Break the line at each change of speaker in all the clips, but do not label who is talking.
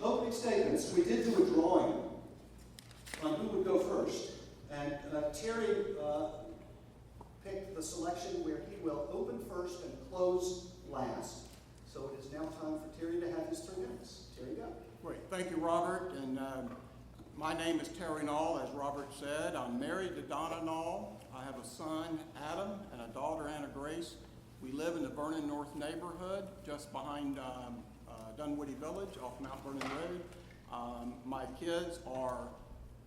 Opening statements, we did do a drawing on who would go first. And Terry picked the selection where he will open first and close last. So it is now time for Terry to have his 3 minutes. Terry, go.
Great. Thank you, Robert. And my name is Terry Nall, as Robert said. I'm married to Donna Nall. I have a son, Adam, and a daughter, Anna Grace. We live in the Vernon North neighborhood, just behind Dunwoody Village off Mount Vernon Road. My kids are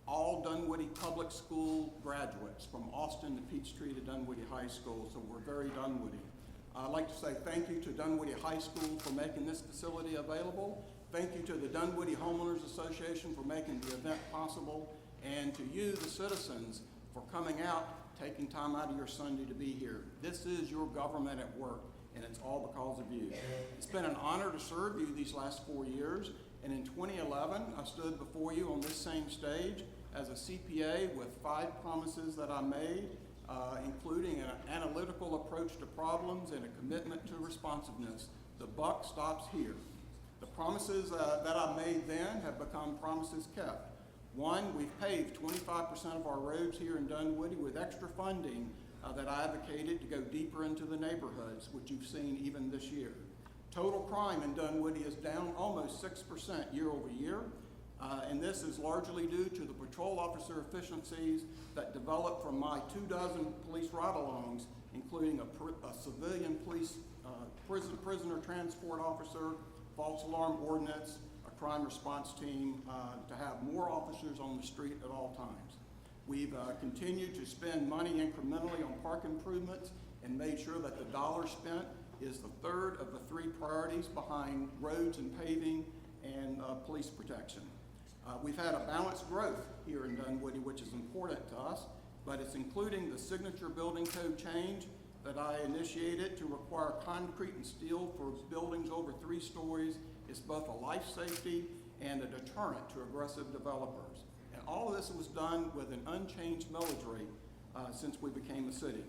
all Dunwoody Public School graduates, from Austin to Peachtree to Dunwoody High School, so we're very Dunwoody. I'd like to say thank you to Dunwoody High School for making this facility available. Thank you to the Dunwoody Homeowners Association for making the event possible, and to you, the citizens, for coming out, taking time out of your Sunday to be here. This is your government at work, and it's all because of you. It's been an honor to serve you these last 4 years, and in 2011, I stood before you on this same stage as a CPA with 5 promises that I made, including an analytical approach to problems and a commitment to responsiveness. The buck stops here. The promises that I made then have become promises kept. 1, we've paved 25% of our roads here in Dunwoody with extra funding that I advocated to go deeper into the neighborhoods, which you've seen even this year. Total crime in Dunwoody is down almost 6% year over year, and this is largely due to the patrol officer efficiencies that developed from my 24 police ride-alongs, including a civilian police prisoner transport officer, false alarm ordinance, a crime response team, to have more officers on the street at all times. We've continued to spend money incrementally on park improvements and made sure that the dollar spent is the 3rd of the 3 priorities behind roads and paving and police protection. We've had a balanced growth here in Dunwoody, which is important to us, but it's including the signature building code change that I initiated to require concrete and steel for buildings over 3 stories. It's both a life safety and a deterrent to aggressive developers. And all of this was done with an unchanged millage rate since we became a city.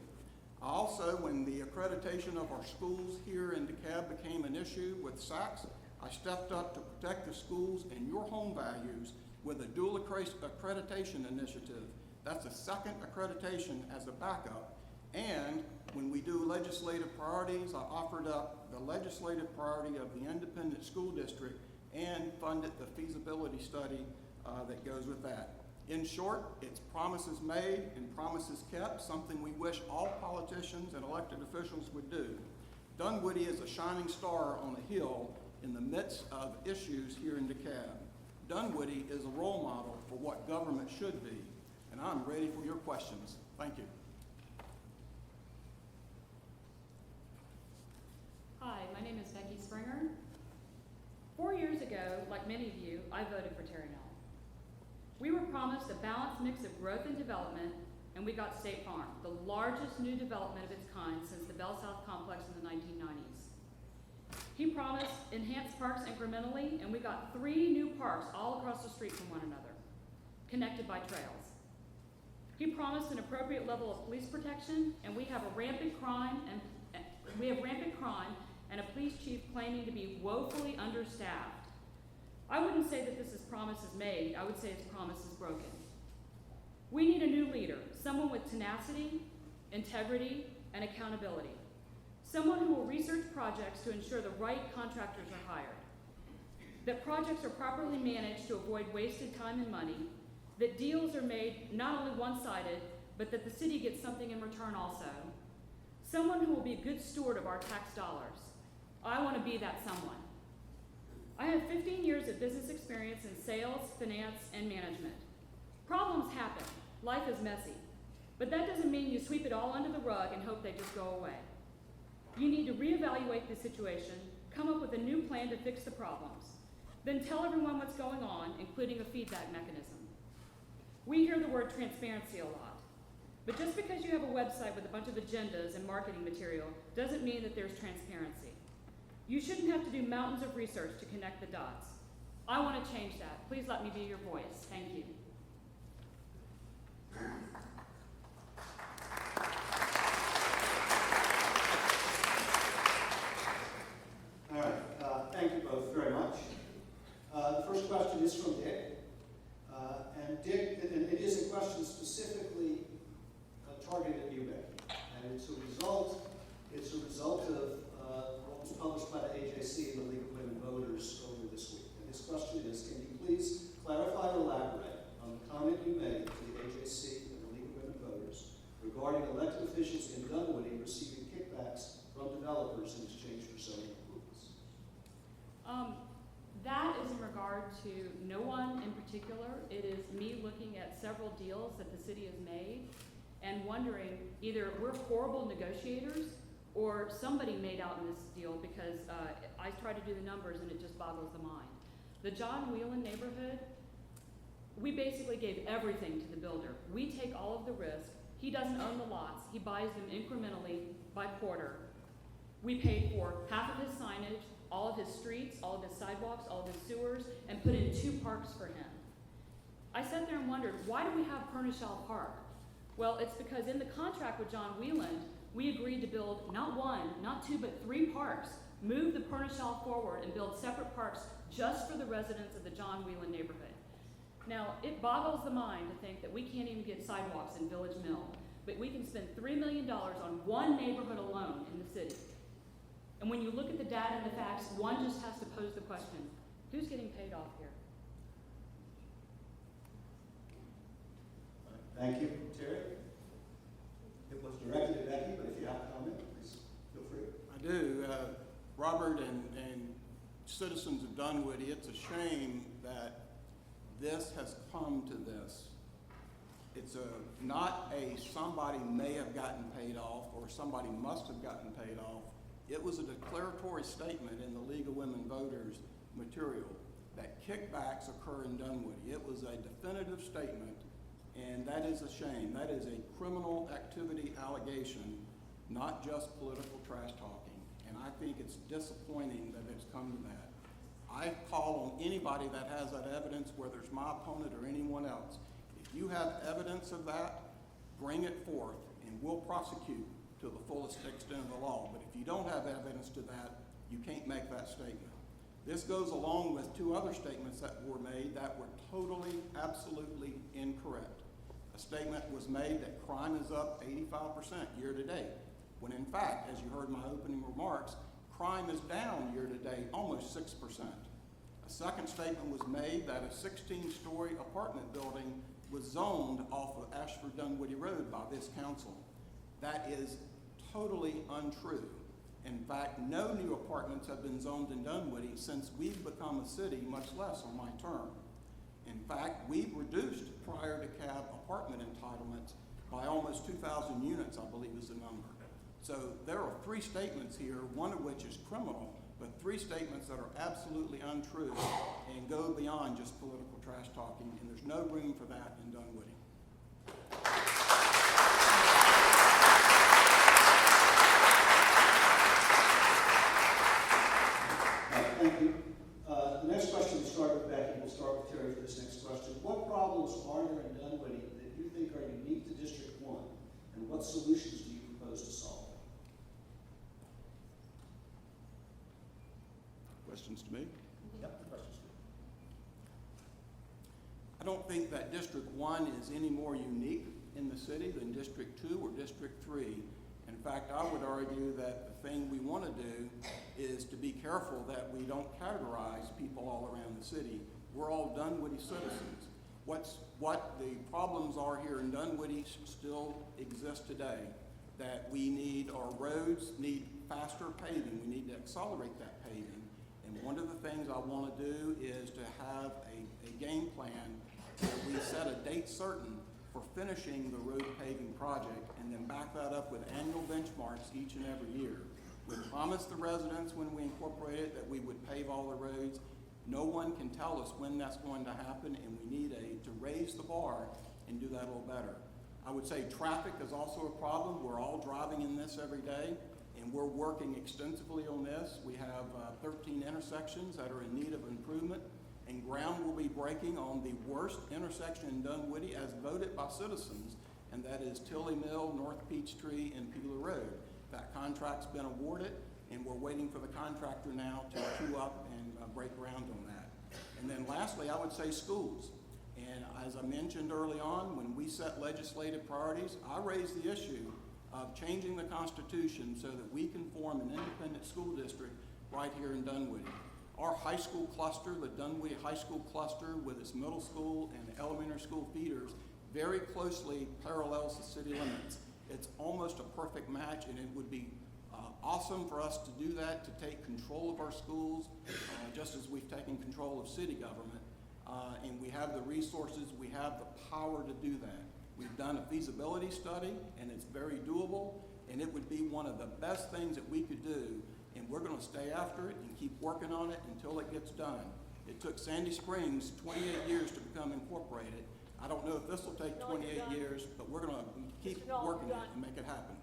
Also, when the accreditation of our schools here in DeKalb became an issue with SACS, I stepped up to protect the schools and your home values with a dual accreditation initiative. That's a 2nd accreditation as a backup. And when we do legislative priorities, I offered up the legislative priority of the independent school district and funded the feasibility study that goes with that. In short, it's promises made and promises kept, something we wish all politicians and elected officials would do. Dunwoody is a shining star on a hill in the midst of issues here in DeKalb. Dunwoody is a role model for what government should be, and I'm ready for your questions. Thank you.
Hi, my name is Becky Springer. 4 years ago, like many of you, I voted for Terry Nall. We were promised a balanced mix of growth and development, and we got State Farm, the largest new development of its kind since the Bell South complex in the 1990s. He promised enhanced parks incrementally, and we got 3 new parks all across the street from one another, connected by trails. He promised an appropriate level of police protection, and we have rampant crime and a police chief claiming to be woefully understaffed. I wouldn't say that this is promises made, I would say it's promises broken. We need a new leader, someone with tenacity, integrity, and accountability. Someone who will research projects to ensure the right contractors are hired, that projects are properly managed to avoid wasted time and money, that deals are made not only one-sided, but that the city gets something in return also. Someone who will be a good steward of our tax dollars. I want to be that someone. I have 15 years of business experience in sales, finance, and management. Problems happen. Life is messy. But that doesn't mean you sweep it all under the rug and hope they just go away. You need to reevaluate the situation, come up with a new plan to fix the problems, then tell everyone what's going on, including a feedback mechanism. We hear the word transparency a lot, but just because you have a website with a bunch of agendas and marketing material doesn't mean that there's transparency. You shouldn't have to do mountains of research to connect the dots. I want to change that. Please let me be your voice. Thank you.
All right, thank you both very much. The first question is from Dick. And Dick, and it is a question specifically targeted at you, Becky. And it's a result of what was published by the AJC and the League of Women Voters earlier this week. And his question is, can you please clarify or elaborate on the comment you made to the AJC and the League of Women Voters regarding elected officials in Dunwoody receiving kickbacks from developers in exchange for zoning approvals?
That is in regard to no one in particular. It is me looking at several deals that the city has made and wondering either we're horrible negotiators or somebody made out in this deal, because I try to do the numbers and it just boggles the mind. The John Whelan neighborhood, we basically gave everything to the builder. We take all of the risk. He doesn't own the lots. He buys them incrementally by quarter. We paid for half of his signage, all of his streets, all of his sidewalks, all of his sewers, and put in 2 parks for him. I sat there and wondered, why do we have Pernishall Park? Well, it's because in the contract with John Whelan, we agreed to build not 1, not 2, but 3 parks, move the Pernishall forward and build separate parks just for the residents of the John Whelan neighborhood. Now, it boggles the mind to think that we can't even get sidewalks in Village Mill, but we can spend $3 million on one neighborhood alone in the city. And when you look at the data and the facts, one just has to pose the question, who's getting paid off here?
Thank you, Terry. It was directed at Becky, but if you have a comment, please feel free.
I do. Robert and citizens of Dunwoody, it's a shame that this has come to this. It's not somebody may have gotten paid off or somebody must have gotten paid off. It was a declaratory statement in the League of Women Voters material that kickbacks occur in Dunwoody. It was a definitive statement, and that is a shame. That is a criminal activity allegation, not just political trash talking. And I think it's disappointing that it's come to that. I call on anybody that has that evidence, whether it's my opponent or anyone else. If you have evidence of that, bring it forth, and we'll prosecute to the fullest extent of the law. But if you don't have evidence to that, you can't make that statement. This goes along with 2 other statements that were made that were totally, absolutely incorrect. A statement was made that crime is up 85% year to date, when in fact, as you heard in my opening remarks, crime is down year to date almost 6%. A second statement was made that a 16-story apartment building was zoned off of Ashford Dunwoody Road by this council. That is totally untrue. In fact, no new apartments have been zoned in Dunwoody since we've become a city, much less on my term. In fact, we've reduced prior to CAB apartment entitlements by almost 2,000 units, I believe is the number. So there are 3 statements here, one of which is criminal, but 3 statements that are absolutely untrue and go beyond just political trash talking, and there's no room for that in Dunwoody.
Thank you. The next question will start with Becky. We'll start with Terry for this next question. What problems are there in Dunwoody that you think are unique to District 1, and what solutions do you propose to solve?
Questions to me?
Yep, questions.
I don't think that District 1 is any more unique in the city than District 2 or District 3. In fact, I would argue that the thing we want to do is to be careful that we don't categorize people all around the city. We're all Dunwoody citizens. What the problems are here in Dunwoody still exist today, that we need our roads, need faster paving. We need to accelerate that paving. And one of the things I want to do is to have a game plan where we set a date certain for finishing the road paving project and then back that up with annual benchmarks each and every year. We promised the residents when we incorporated that we would pave all the roads. No one can tell us when that's going to happen, and we need to raise the bar and do that a little better. I would say traffic is also a problem. We're all driving in this every day, and we're working extensively on this. We have 13 intersections that are in need of improvement, and ground will be breaking on the worst intersection in Dunwoody as voted by citizens, and that is Tilly Mill, North Peachtree, and Peeler Road. That contract's been awarded, and we're waiting for the contractor now to queue up and break ground on that. And then lastly, I would say schools. And as I mentioned early on, when we set legislative priorities, I raised the issue of changing the Constitution so that we can form an independent school district right here in Dunwoody. Our high school cluster, the Dunwoody High School cluster with its middle school and elementary school feeders, very closely parallels the city limits. It's almost a perfect match, and it would be awesome for us to do that, to take control of our schools, just as we've taken control of city government. And we have the resources, we have the power to do that. We've done a feasibility study, and it's very doable, and it would be one of the best things that we could do, and we're going to stay after it and keep working on it until it gets done. It took Sandy Springs 28 years to become incorporated. I don't know if this will take 28 years, but we're going to keep working it and make it happen.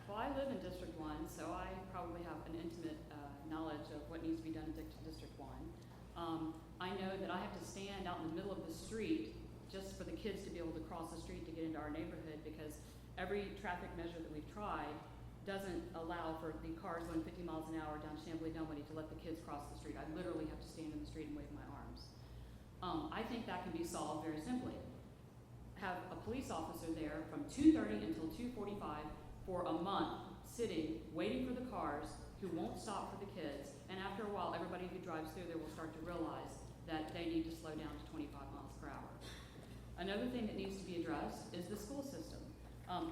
Well, I live in District 1, so I probably have an intimate knowledge of what needs to be done in District 1. I know that I have to stand out in the middle of the street just for the kids to be able to cross the street to get into our neighborhood, because every traffic measure that we've tried doesn't allow for the cars going 50 miles an hour down Chamblee Dunwoody to let the kids cross the street. I literally have to stand in the street and wave my arms. I think that can be solved very simply. Have a police officer there from 2:30 until 2:45 for a month, sitting, waiting for the cars, who won't stop for the kids, and after a while, everybody who drives through there will start to realize that they need to slow down to 25 miles per hour. Another thing that needs to be addressed is the school system.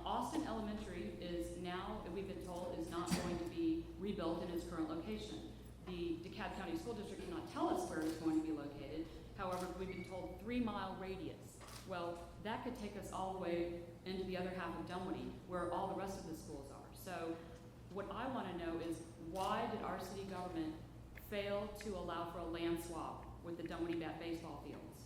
Austin Elementary is now, we've been told, is not going to be rebuilt in its current location. The DeKalb County School District cannot tell us where it's going to be located. However, we've been told 3-mile radius. Well, that could take us all the way into the other half of Dunwoody, where all the rest of the schools are. So what I want to know is, why did our city government fail to allow for a land swap with the Dunwoody baseball fields?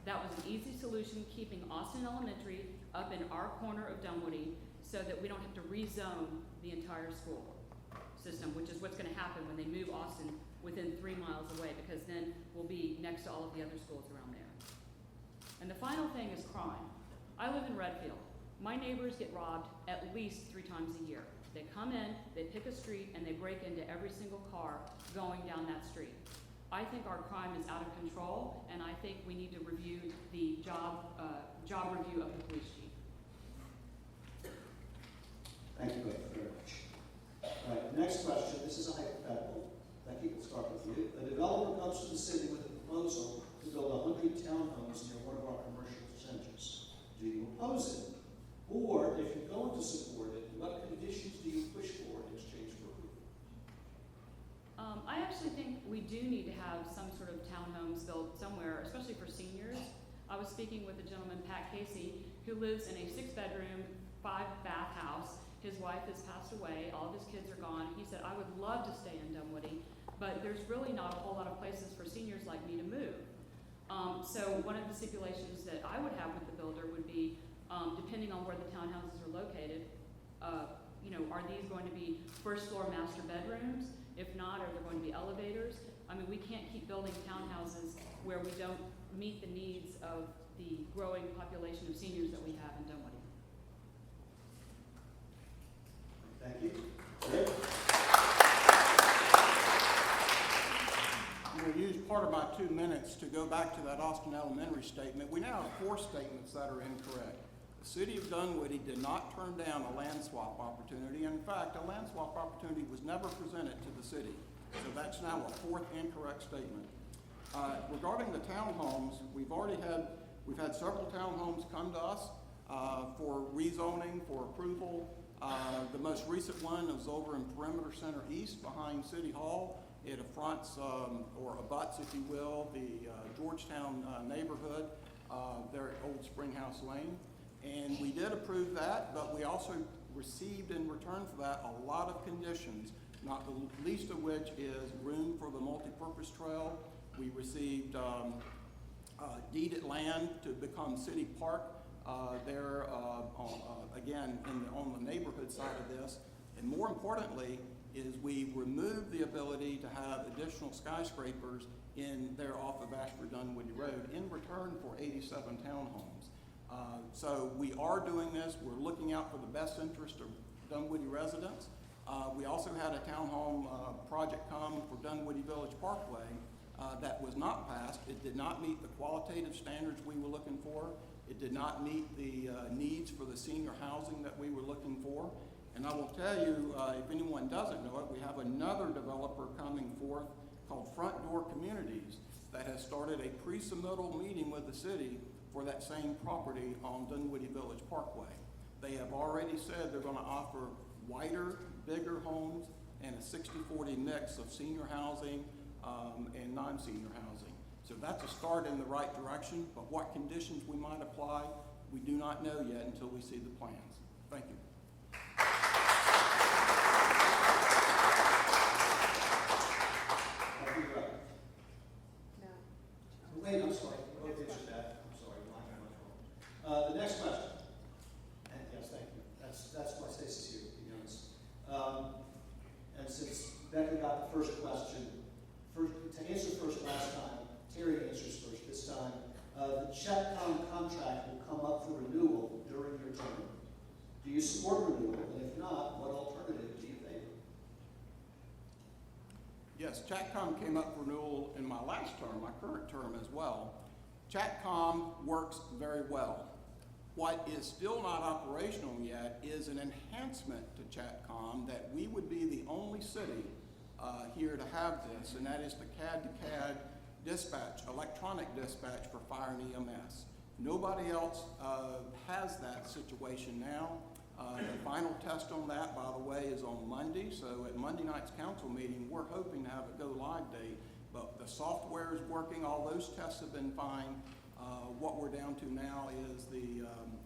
That was an easy solution, keeping Austin Elementary up in our corner of Dunwoody so that we don't have to rezone the entire school system, which is what's going to happen when they move Austin within 3 miles away, because then we'll be next to all of the other schools around there. And the final thing is crime. I live in Redfield. My neighbors get robbed at least 3 times a year. They come in, they pick a street, and they break into every single car going down that street. I think our crime is out of control, and I think we need to review the job review of the police chief.
Thank you, Becky, very much. All right, next question. This is a hypothetical. Becky, we'll start with you. A developer comes to the city with a proposal to build 100 townhomes near one of our commercial centers. Do you oppose it? Or, if you're going to support it, what conditions do you push for in exchange for approval?
I actually think we do need to have some sort of townhomes built somewhere, especially for seniors. I was speaking with a gentleman, Pat Casey, who lives in a 6-bedroom, 5-bath house. His wife has passed away. All of his kids are gone. He said, I would love to stay in Dunwoody, but there's really not a whole lot of places for seniors like me to move. So one of the stipulations that I would have with the builder would be, depending on where the townhouses are located, are these going to be first-floor master bedrooms? If not, are there going to be elevators? I mean, we can't keep building townhouses where we don't meet the needs of the growing population of seniors that we have in Dunwoody.
Thank you. Rick?
I'm going to use part of my 2 minutes to go back to that Austin Elementary statement. We now have 4 statements that are incorrect. The city of Dunwoody did not turn down a land swap opportunity. In fact, a land swap opportunity was never presented to the city. So that's now a 4th incorrect statement. Regarding the townhomes, we've had several townhomes come to us for rezoning, for approval. The most recent one is over in Perimeter Center East behind City Hall. It affronts, or abuts, if you will, the Georgetown neighborhood there at Old Springhouse Lane. And we did approve that, but we also received in return for that a lot of conditions, not the least of which is room for the multipurpose trail. We received deeded land to become city park there, again, on the neighborhood side of this. And more importantly, is we removed the ability to have additional skyscrapers in there off of Ashford Dunwoody Road in return for 87 townhomes. So we are doing this. We're looking out for the best interest of Dunwoody residents. We also had a townhome project come for Dunwoody Village Parkway that was not passed. It did not meet the qualitative standards we were looking for. It did not meet the needs for the senior housing that we were looking for. And I will tell you, if anyone doesn't know it, we have another developer coming forth called Front Door Communities that has started a pre-submittal meeting with the city for that same property on Dunwoody Village Parkway. They have already said they're going to offer wider, bigger homes and a 60-40 mix of senior housing and non-senior housing. So that's a start in the right direction, but what conditions we might apply, we do not know yet until we see the plans. Thank you.
Wait, I'm sorry. Oh, answered that. I'm sorry. The next question. And yes, thank you. That's why Stacey's here, to be honest. And since Becky got the first question, to answer first last time, Terry answers first this time. The Chipka contract will come up for renewal during your term. Do you support renewal? And if not, what alternative do you favor?
Yes, Chatcom came up for renewal in my last term, my current term as well. Chatcom works very well. What is still not operational yet is an enhancement to Chatcom that we would be the only city here to have this, and that is the CAD-to-CAD dispatch, electronic dispatch for fire and EMS. Nobody else has that situation now. The final test on that, by the way, is on Monday. So at Monday night's council meeting, we're hoping to have a go-live date. But the software is working. All those tests have been fine. What we're down to now is the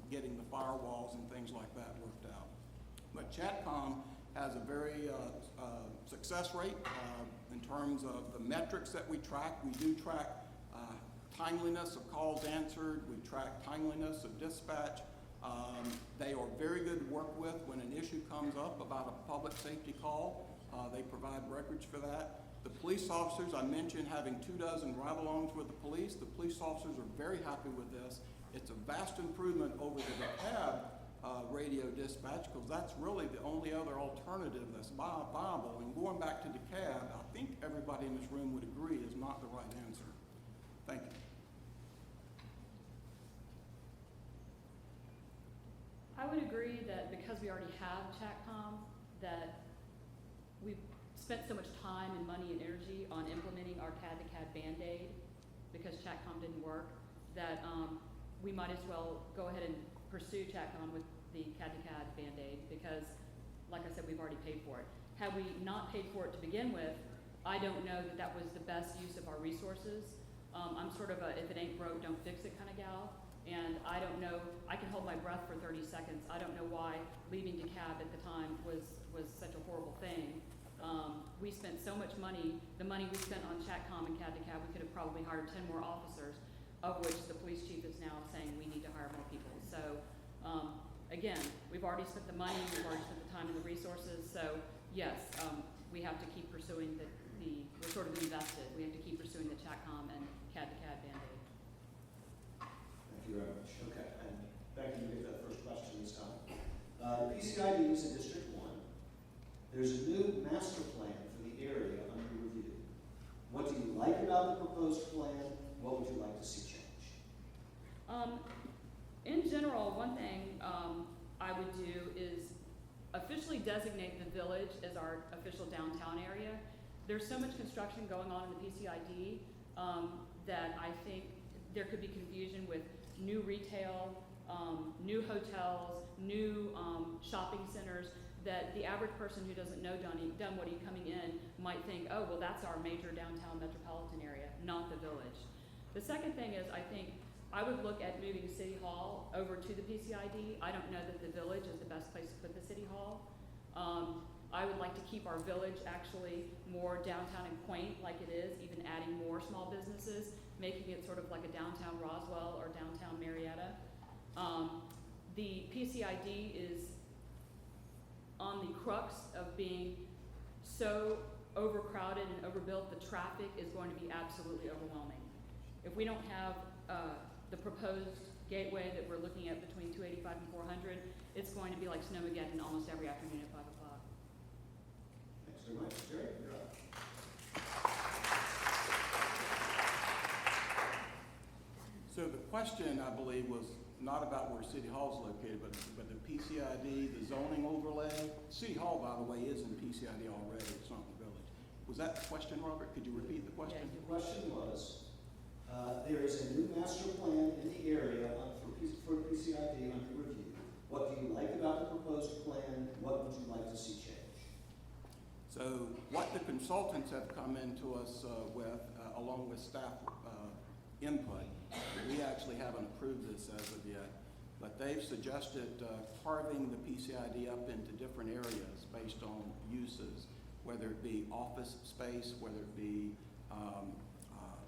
getting the firewalls and things like that worked out. But Chatcom has a very success rate in terms of the metrics that we track. We do track timeliness of calls answered. We track timeliness of dispatch. They are very good to work with when an issue comes up about a public safety call. They provide records for that. The police officers, I mentioned having 24 ride-alongs with the police. The police officers are very happy with this. It's a vast improvement over the cab radio dispatch, because that's really the only other alternative that's viable. And going back to the cab, I think everybody in this room would agree is not the right answer. Thank you.
I would agree that because we already have Chatcom, that we've spent so much time and money and energy on implementing our CAD-to-CAD Band-Aid because Chatcom didn't work, that we might as well go ahead and pursue Chatcom with the CAD-to-CAD Band-Aid because, like I said, we've already paid for it. Had we not paid for it to begin with, I don't know that that was the best use of our resources. I'm sort of a if it ain't broke, don't fix it kind of gal. And I don't know, I can hold my breath for 30 seconds. I don't know why leaving DeKalb at the time was such a horrible thing. We spent so much money. The money we spent on Chatcom and CAD-to-CAD, we could have probably hired 10 more officers, of which the police chief is now saying we need to hire more people. So again, we've already spent the money, we've already spent the time and the resources. So yes, we have to keep pursuing we're sort of invested. We have to keep pursuing the Chatcom and CAD-to-CAD Band-Aid.
Thank you very much. Okay, and Becky, you get that first question this time. PCID is in District 1. There's a new master plan for the area under review. What do you like about the proposed plan? What would you like to see change?
In general, one thing I would do is officially designate the village as our official downtown area. There's so much construction going on in the PCID that I think there could be confusion with new retail, new hotels, new shopping centers, that the average person who doesn't know Dunwoody coming in might think, oh, well, that's our major downtown metropolitan area, not the village. The second thing is, I think I would look at moving City Hall over to the PCID. I don't know that the village is the best place to put the City Hall. I would like to keep our village actually more downtown and quaint like it is, even adding more small businesses, making it sort of like a downtown Roswell or downtown Marietta. The PCID is on the crux of being so overcrowded and overbuilt, the traffic is going to be absolutely overwhelming. If we don't have the proposed Gateway that we're looking at between 285 and 400, it's going to be like Snowmageddon almost every afternoon at 5 o'clock.
Thanks very much. Jerry, you're up.
So the question, I believe, was not about where City Hall is located, but the PCID, the zoning overlay. City Hall, by the way, is in PCID already. It's not in the village. Was that the question, Robert? Could you repeat the question?
The question was, there is a new master plan in the area for PCID under review. What do you like about the proposed plan? What would you like to see change?
So what the consultants have come into us with, along with staff input, we actually haven't approved this as of yet, but they've suggested carving the PCID up into different areas based on uses, whether it be office space, whether it be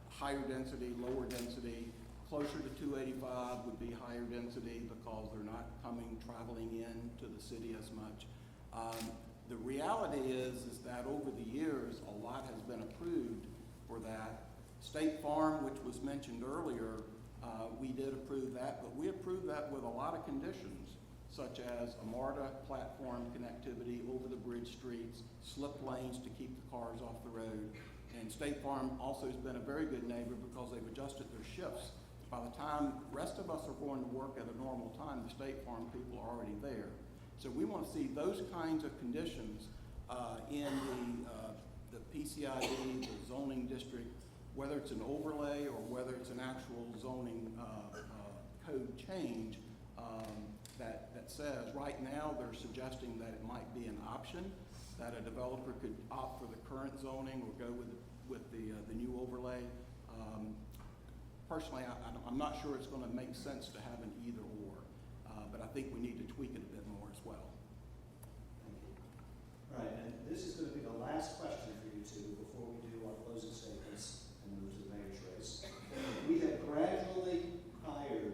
higher density, lower density. Closer to 285 would be higher density because they're not traveling in to the city as much. The reality is that over the years, a lot has been approved for that. State Farm, which was mentioned earlier, we did approve that, but we approved that with a lot of conditions, such as a MARTA platform connectivity over the bridge streets, slip lanes to keep the cars off the road. And State Farm also has been a very good neighbor because they've adjusted their shifts. By the time the rest of us are going to work at a normal time, the State Farm people are already there. So we want to see those kinds of conditions in the PCID, the zoning district, whether it's an overlay or whether it's an actual zoning code change that says right now they're suggesting that it might be an option, that a developer could opt for the current zoning or go with the new overlay. Personally, I'm not sure it's going to make sense to have an either or, but I think we need to tweak it a bit more as well.
Thank you. All right, and this is going to be the last question for you two before we do our closing statements and move to the mayor's race. We have gradually hired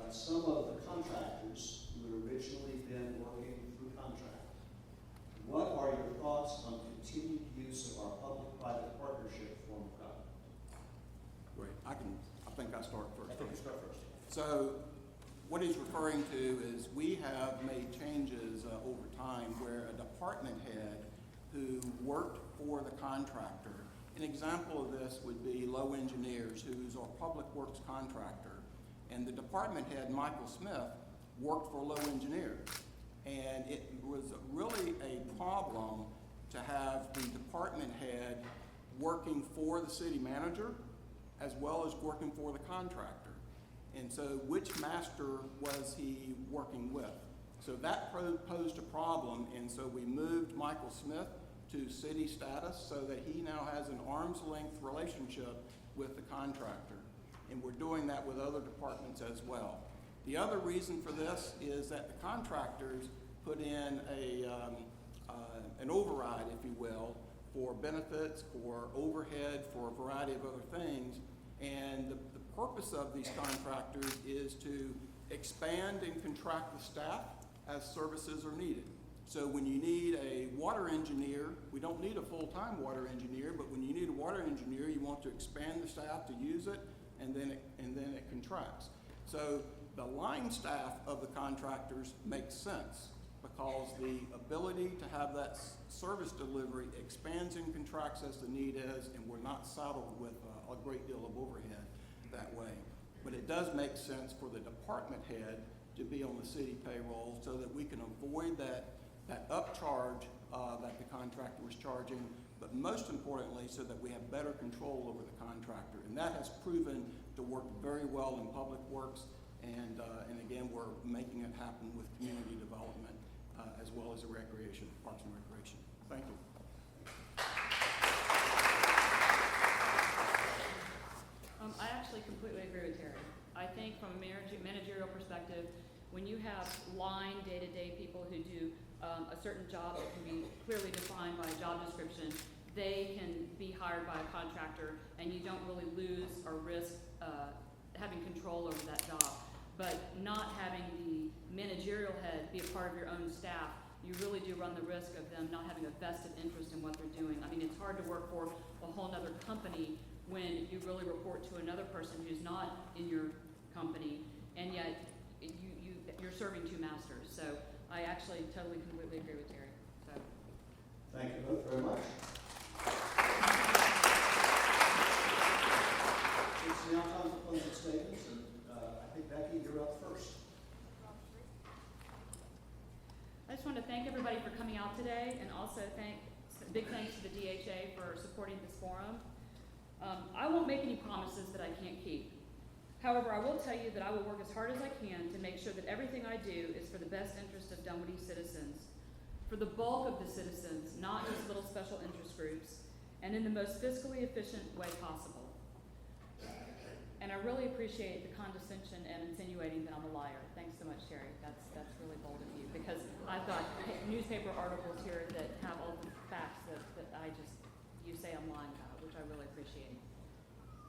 some of the contractors who had originally been working through contract. What are your thoughts on continued use of our public-private partnership form of government?
Great. I think I start first.
I think you start first.
So what he's referring to is we have made changes over time where a department head who worked for the contractor, an example of this would be Low Engineers, who's our public works contractor. And the department head, Michael Smith, worked for Low Engineers. And it was really a problem to have the department head working for the city manager as well as working for the contractor. And so which master was he working with? So that posed a problem, and so we moved Michael Smith to city status so that he now has an arm's length relationship with the contractor. And we're doing that with other departments as well. The other reason for this is that the contractors put in an override, if you will, for benefits, for overhead, for a variety of other things. And the purpose of these contractors is to expand and contract the staff as services are needed. So when you need a water engineer, we don't need a full-time water engineer, but when you need a water engineer, you want to expand the staff to use it, and then it contracts. So the line staff of the contractors makes sense because the ability to have that service delivery expands and contracts as the need is, and we're not saddled with a great deal of overhead that way. But it does make sense for the department head to be on the city payroll so that we can avoid that upcharge that the contractor was charging, but most importantly, so that we have better control over the contractor. And that has proven to work very well in public works, and again, we're making it happen with community development as well as the recreation, parks and recreation. Thank you.
I actually completely agree with Terry. I think from a managerial perspective, when you have line day-to-day people who do a certain job that can be clearly defined by a job description, they can be hired by a contractor and you don't really lose or risk having control over that job. But not having the managerial head be a part of your own staff, you really do run the risk of them not having a vested interest in what they're doing. I mean, it's hard to work for a whole other company when you really report to another person who's not in your company, and yet you're serving two masters. So I actually totally, completely agree with Terry. So.
Thank you both very much. It's now time for closing statements, and I think, Becky, you're up first.
I just want to thank everybody for coming out today, and also big thanks to the DHA for supporting this forum. I won't make any promises that I can't keep. However, I will tell you that I will work as hard as I can to make sure that everything I do is for the best interest of Dunwoody citizens, for the bulk of the citizens, not just little special interest groups, and in the most fiscally efficient way possible. And I really appreciate the condescension and insinuating that I'm a liar. Thanks so much, Terry. That's really bold of you, because I've got newspaper articles here that have all the facts that you say I'm lying about, which I really appreciate.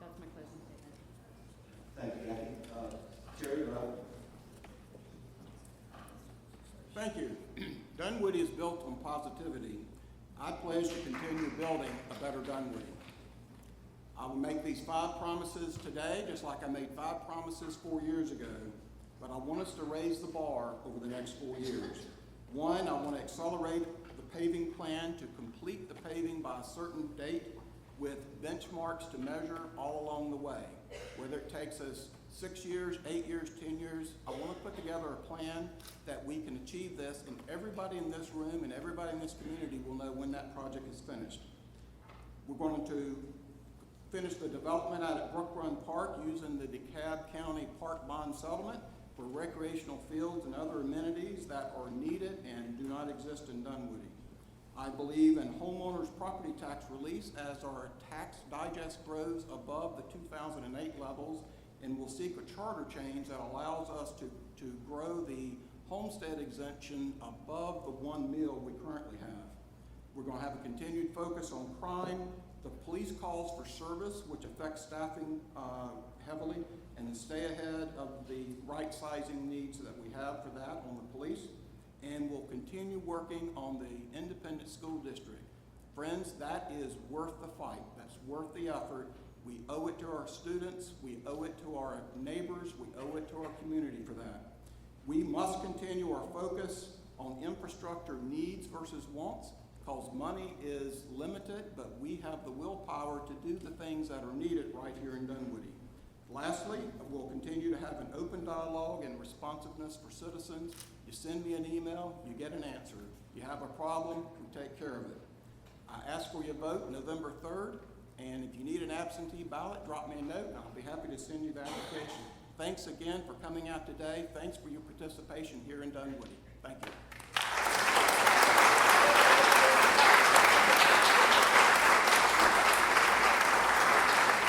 That's my closing statement.
Thank you, Becky. Terry, you're up.
Thank you. Dunwoody is built on positivity. I pledge to continue building a better Dunwoody. I will make these 5 promises today, just like I made 5 promises 4 years ago, but I want us to raise the bar over the next 4 years. 1, I want to accelerate the paving plan to complete the paving by a certain date with benchmarks to measure all along the way. Whether it takes us 6 years, 8 years, 10 years, I want to put together a plan that we can achieve this, and everybody in this room and everybody in this community will know when that project is finished. We're going to finish the development out at Brook Run Park using the DeKalb County Park Bond Settlement for recreational fields and other amenities that are needed and do not exist in Dunwoody. I believe in homeowners' property tax release as our tax digest grows above the 2008 levels, and we'll seek a charter change that allows us to grow the homestead exemption above the 1 mil we currently have. We're going to have a continued focus on crime, the police calls for service, which affects staffing heavily, and stay ahead of the right sizing needs that we have for that on the police. And we'll continue working on the independent school district. Friends, that is worth the fight. That's worth the effort. We owe it to our students. We owe it to our neighbors. We owe it to our community for that. We must continue our focus on infrastructure needs versus wants, because money is limited, but we have the willpower to do the things that are needed right here in Dunwoody. Lastly, we'll continue to have an open dialogue and responsiveness for citizens. You send me an email, you get an answer. You have a problem, we take care of it. I ask for your vote November 3rd, and if you need an absentee ballot, drop me a note, and I'll be happy to send you the application. Thanks again for coming out today. Thanks for your participation here in Dunwoody. Thank you.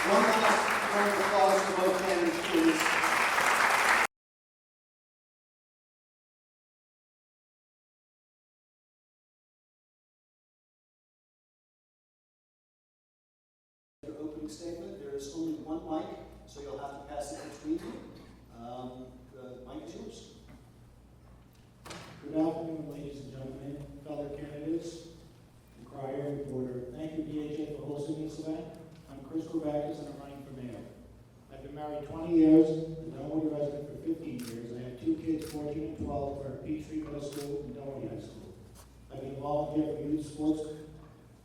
One last round of applause for both candidates, please. Your opening statement, there is only one mic, so you'll have to pass it between you. The mic is yours.
Good afternoon, ladies and gentlemen, fellow candidates, and crier reporter. Thank you, DHA, for hosting this event. I'm Grivakis, and I'm running for mayor. I've been married 20 years, a Dunwoody resident for 15 years. I have 2 kids, 14 and 12, who are at Peachtree Middle School and Dunwoody High School. I've been a volunteer for youth sports,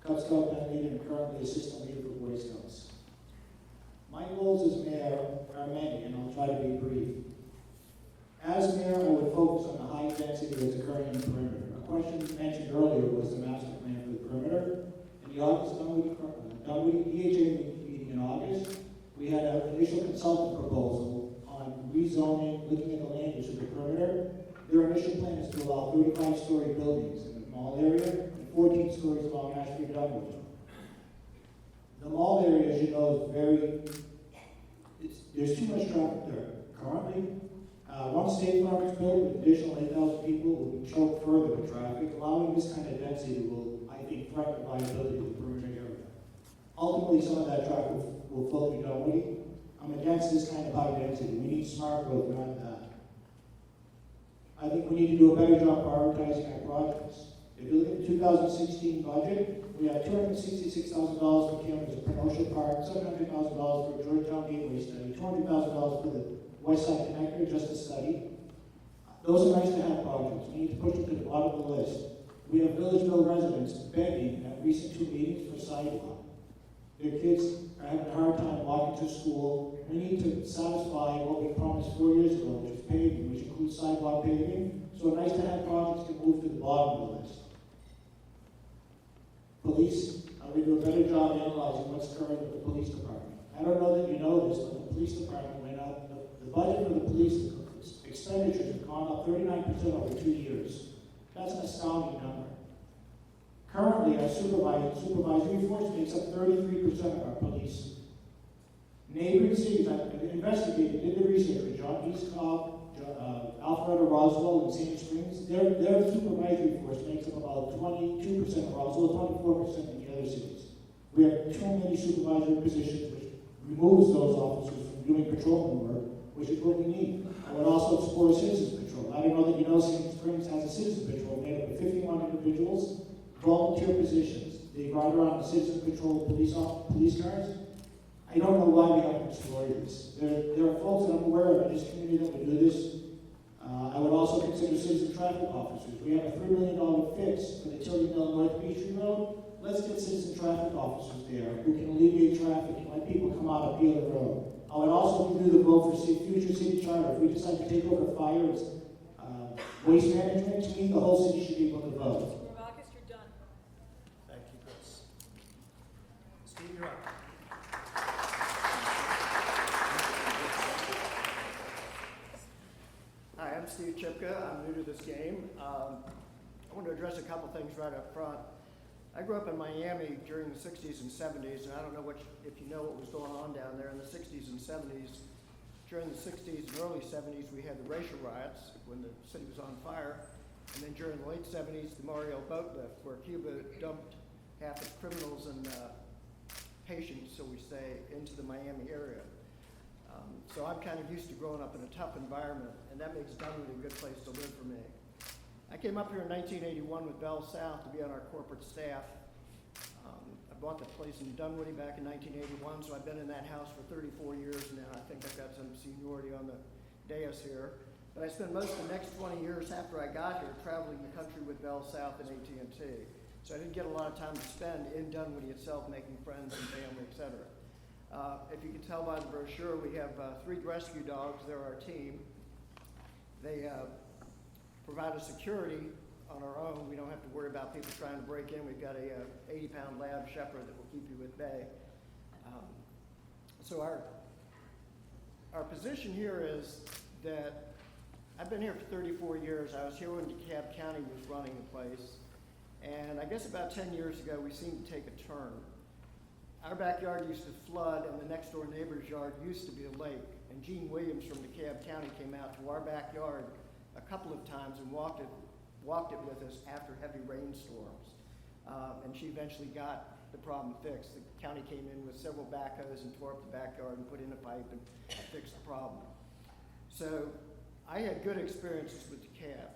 Cub Scout band leader, and currently assistant leader for Boy Scouts. My goals as mayor are many, and I'll try to be brief. As mayor, I would focus on the high density that's occurring in the perimeter. A question mentioned earlier was the master plan for the perimeter. In the August Dunwoody DHA meeting in August, we had an initial consultant proposal on rezoning, looking at the land use of the perimeter. Their initial plan is to allow 35-story buildings in the mall area and 14 stories along Ash Street, Dunwoody. The mall area, as you know, is there's too much traffic there. Currently, once State Farm is built with additional 8,000 people, will be choked further with traffic. Allowing this kind of density will, I think, threaten the viability of the perimeter area. Ultimately, some of that traffic will flow through Dunwoody. I'm against this kind of high density. We need smart growth, not that. I think we need to do a better job prioritizing our projects. If you look at the 2016 budget, we have $266,000 for Kearns at Kenosha Park, $700,000 for Georgetown Gateway Study, $200,000 for the West Side Connector, just a study. Those are nice to have projects. We need to push them to the bottom of the list. We have Villageville residents begging at recent 2 meetings for sidewalk. Their kids are having a hard time walking to school. We need to satisfy what we promised 4 years ago, which is paving, which includes sidewalk paving. So nice to have projects to move to the bottom of the list. Police, we do a better job analyzing what's occurring with the police department. I don't know that you know this, but the police department went up, the budget for the police expenditures have gone up 39% over 2 years. That's an astounding number. Currently, our supervisory force makes up 33% of our police. Neighboring cities, I've investigated, did the research with John East Cobb, Alpharetta, Roswell, and Sand Springs. Their supervisory force makes up about 22% of Roswell, 24% in the other cities. We have too many supervisory positions, which removes those officers from doing patrolman work, which is what we need. I would also explore citizens patrol. I don't know that you know Sand Springs has a citizen patrol made up of 51 individuals, volunteer positions. They ride around the citizen patrol police cars. I don't know why we haven't explored this. There are folks that I'm aware of in this community that would do this. I would also consider citizen traffic officers. We have a $3 million fix for the Tilly Mill North Beach Road. Let's get citizen traffic officers there who can alleviate traffic and let people come out and feel the road. I would also do the vote for future city charter. If we decide to take over fire as waste management, to me, the whole city should be able to vote.
Grivakis, you're done.
Thank you, Chris. Steve, you're up.
Hi, I'm Steve Chipka. I'm new to this game. I want to address a couple things right up front. I grew up in Miami during the 60s and 70s, and I don't know if you know what was going on down there in the 60s and 70s. During the 60s and early 70s, we had the racial riots when the city was on fire. And then during the late 70s, the Mario boat lift, where Cuba dumped half its criminals and patients, so we say, into the Miami area. So I'm kind of used to growing up in a tough environment, and that makes Dunwoody a good place to live for me. I came up here in 1981 with Bell South to be on our corporate staff. I bought that place in Dunwoody back in 1981, so I've been in that house for 34 years now. I think I've got some seniority on the dais here. But I spent most of the next 20 years after I got here traveling the country with Bell South and AT&T. So I didn't get a lot of time to spend in Dunwoody itself making friends and family, et cetera. If you can tell by the brochure, we have 3 rescue dogs. They're our team. They provide us security on our own. We don't have to worry about people trying to break in. We've got a 80-pound lab shepherd that will keep you at bay. So our position here is that I've been here for 34 years. I was here when DeKalb County was running the place. And I guess about 10 years ago, we seemed to take a turn. Our backyard used to flood, and the next door neighbor's yard used to be a lake. And Gene Williams from DeKalb County came out to our backyard a couple of times and walked it with us after heavy rainstorms. And she eventually got the problem fixed. The county came in with several backhoes and tore up the backyard and put in a pipe and fixed the problem. So I had good experiences with DeKalb.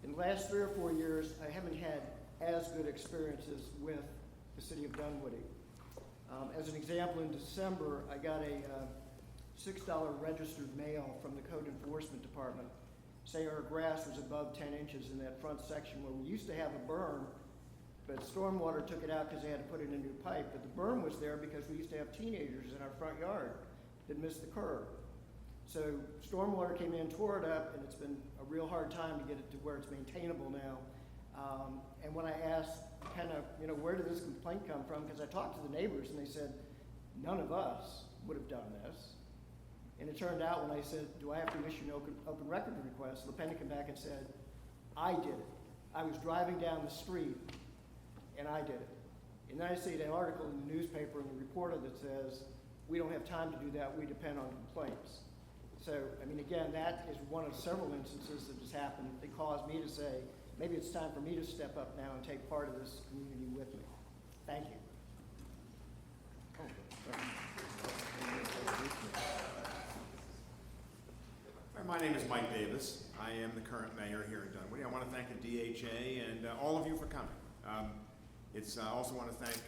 In the last 3 or 4 years, I haven't had as good experiences with the city of Dunwoody. As an example, in December, I got a $6 registered mail from the Code Enforcement Department saying our grass was above 10 inches in that front section where we used to have a berm, but stormwater took it out because they had to put in a new pipe. But the berm was there because we used to have teenagers in our front yard that missed the curb. So stormwater came in, tore it up, and it's been a real hard time to get it to where it's maintainable now. And when I asked kind of, where did this complaint come from? Because I talked to the neighbors and they said, none of us would have done this. And it turned out when I said, do I have to issue an open record request? LaPena came back and said, I did it. I was driving down the street and I did it. And then I see an article in the newspaper and the reporter that says, we don't have time to do that, we depend on complaints. So, again, that is one of several instances that has happened that caused me to say, maybe it's time for me to step up now and take part of this community with me. Thank you.
Hi, my name is Mike Davis. I am the current mayor here in Dunwoody. I want to thank the DHA and all of you for coming. I also want to thank,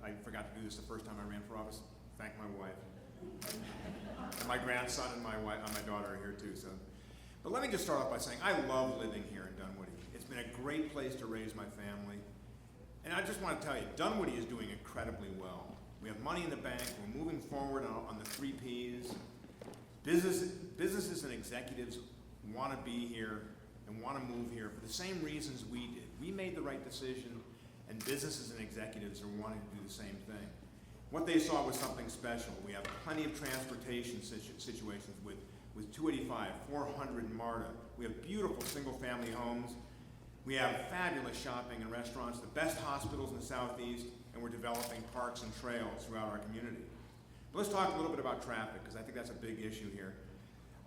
I forgot to do this the first time I ran for office, thank my wife. And my grandson and my wife and my daughter are here too. So, but let me just start off by saying I love living here in Dunwoody. It's been a great place to raise my family. And I just want to tell you, Dunwoody is doing incredibly well. We have money in the bank. We're moving forward on the 3 Ps. Businesses and executives want to be here and want to move here for the same reasons we did. We made the right decision, and businesses and executives are wanting to do the same thing. What they saw was something special. We have plenty of transportation situations with 285, 400 MARTA. We have beautiful single-family homes. We have fabulous shopping and restaurants, the best hospitals in the Southeast, and we're developing parks and trails throughout our community. But let's talk a little bit about traffic, because I think that's a big issue here.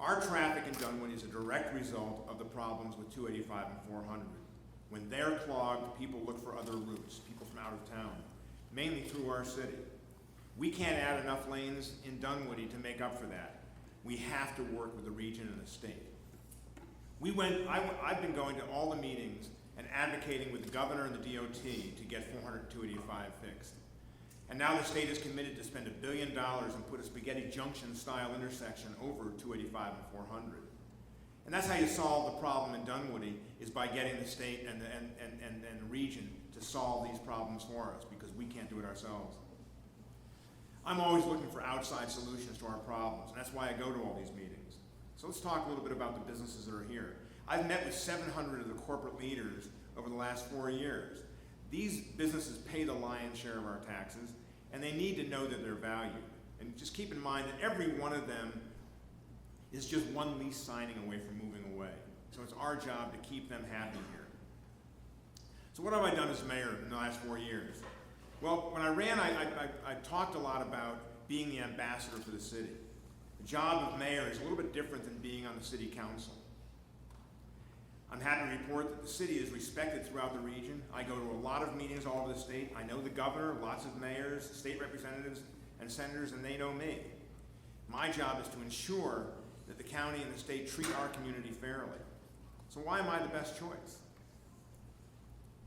Our traffic in Dunwoody is a direct result of the problems with 285 and 400. When they're clogged, people look for other routes, people from out of town, mainly through our city. We can't add enough lanes in Dunwoody to make up for that. We have to work with the region and the state. I've been going to all the meetings and advocating with the governor and the DOT to get 400 and 285 fixed. And now the state is committed to spend $1 billion and put a Spaghetti Junction style intersection over 285 and 400. And that's how you solve the problem in Dunwoody, is by getting the state and the region to solve these problems for us, because we can't do it ourselves. I'm always looking for outside solutions to our problems, and that's why I go to all these meetings. So let's talk a little bit about the businesses that are here. I've met with 700 of the corporate leaders over the last 4 years. These businesses pay the lion's share of our taxes, and they need to know that they're valued. And just keep in mind that every one of them is just one lease signing away from moving away. So it's our job to keep them happy here. So what have I done as mayor in the last 4 years? Well, when I ran, I talked a lot about being the ambassador for the city. The job of mayor is a little bit different than being on the city council. I'm happy to report that the city is respected throughout the region. I go to a lot of meetings all over the state. I know the governor, lots of mayors, state representatives, and senators, and they know me. My job is to ensure that the county and the state treat our community fairly. So why am I the best choice?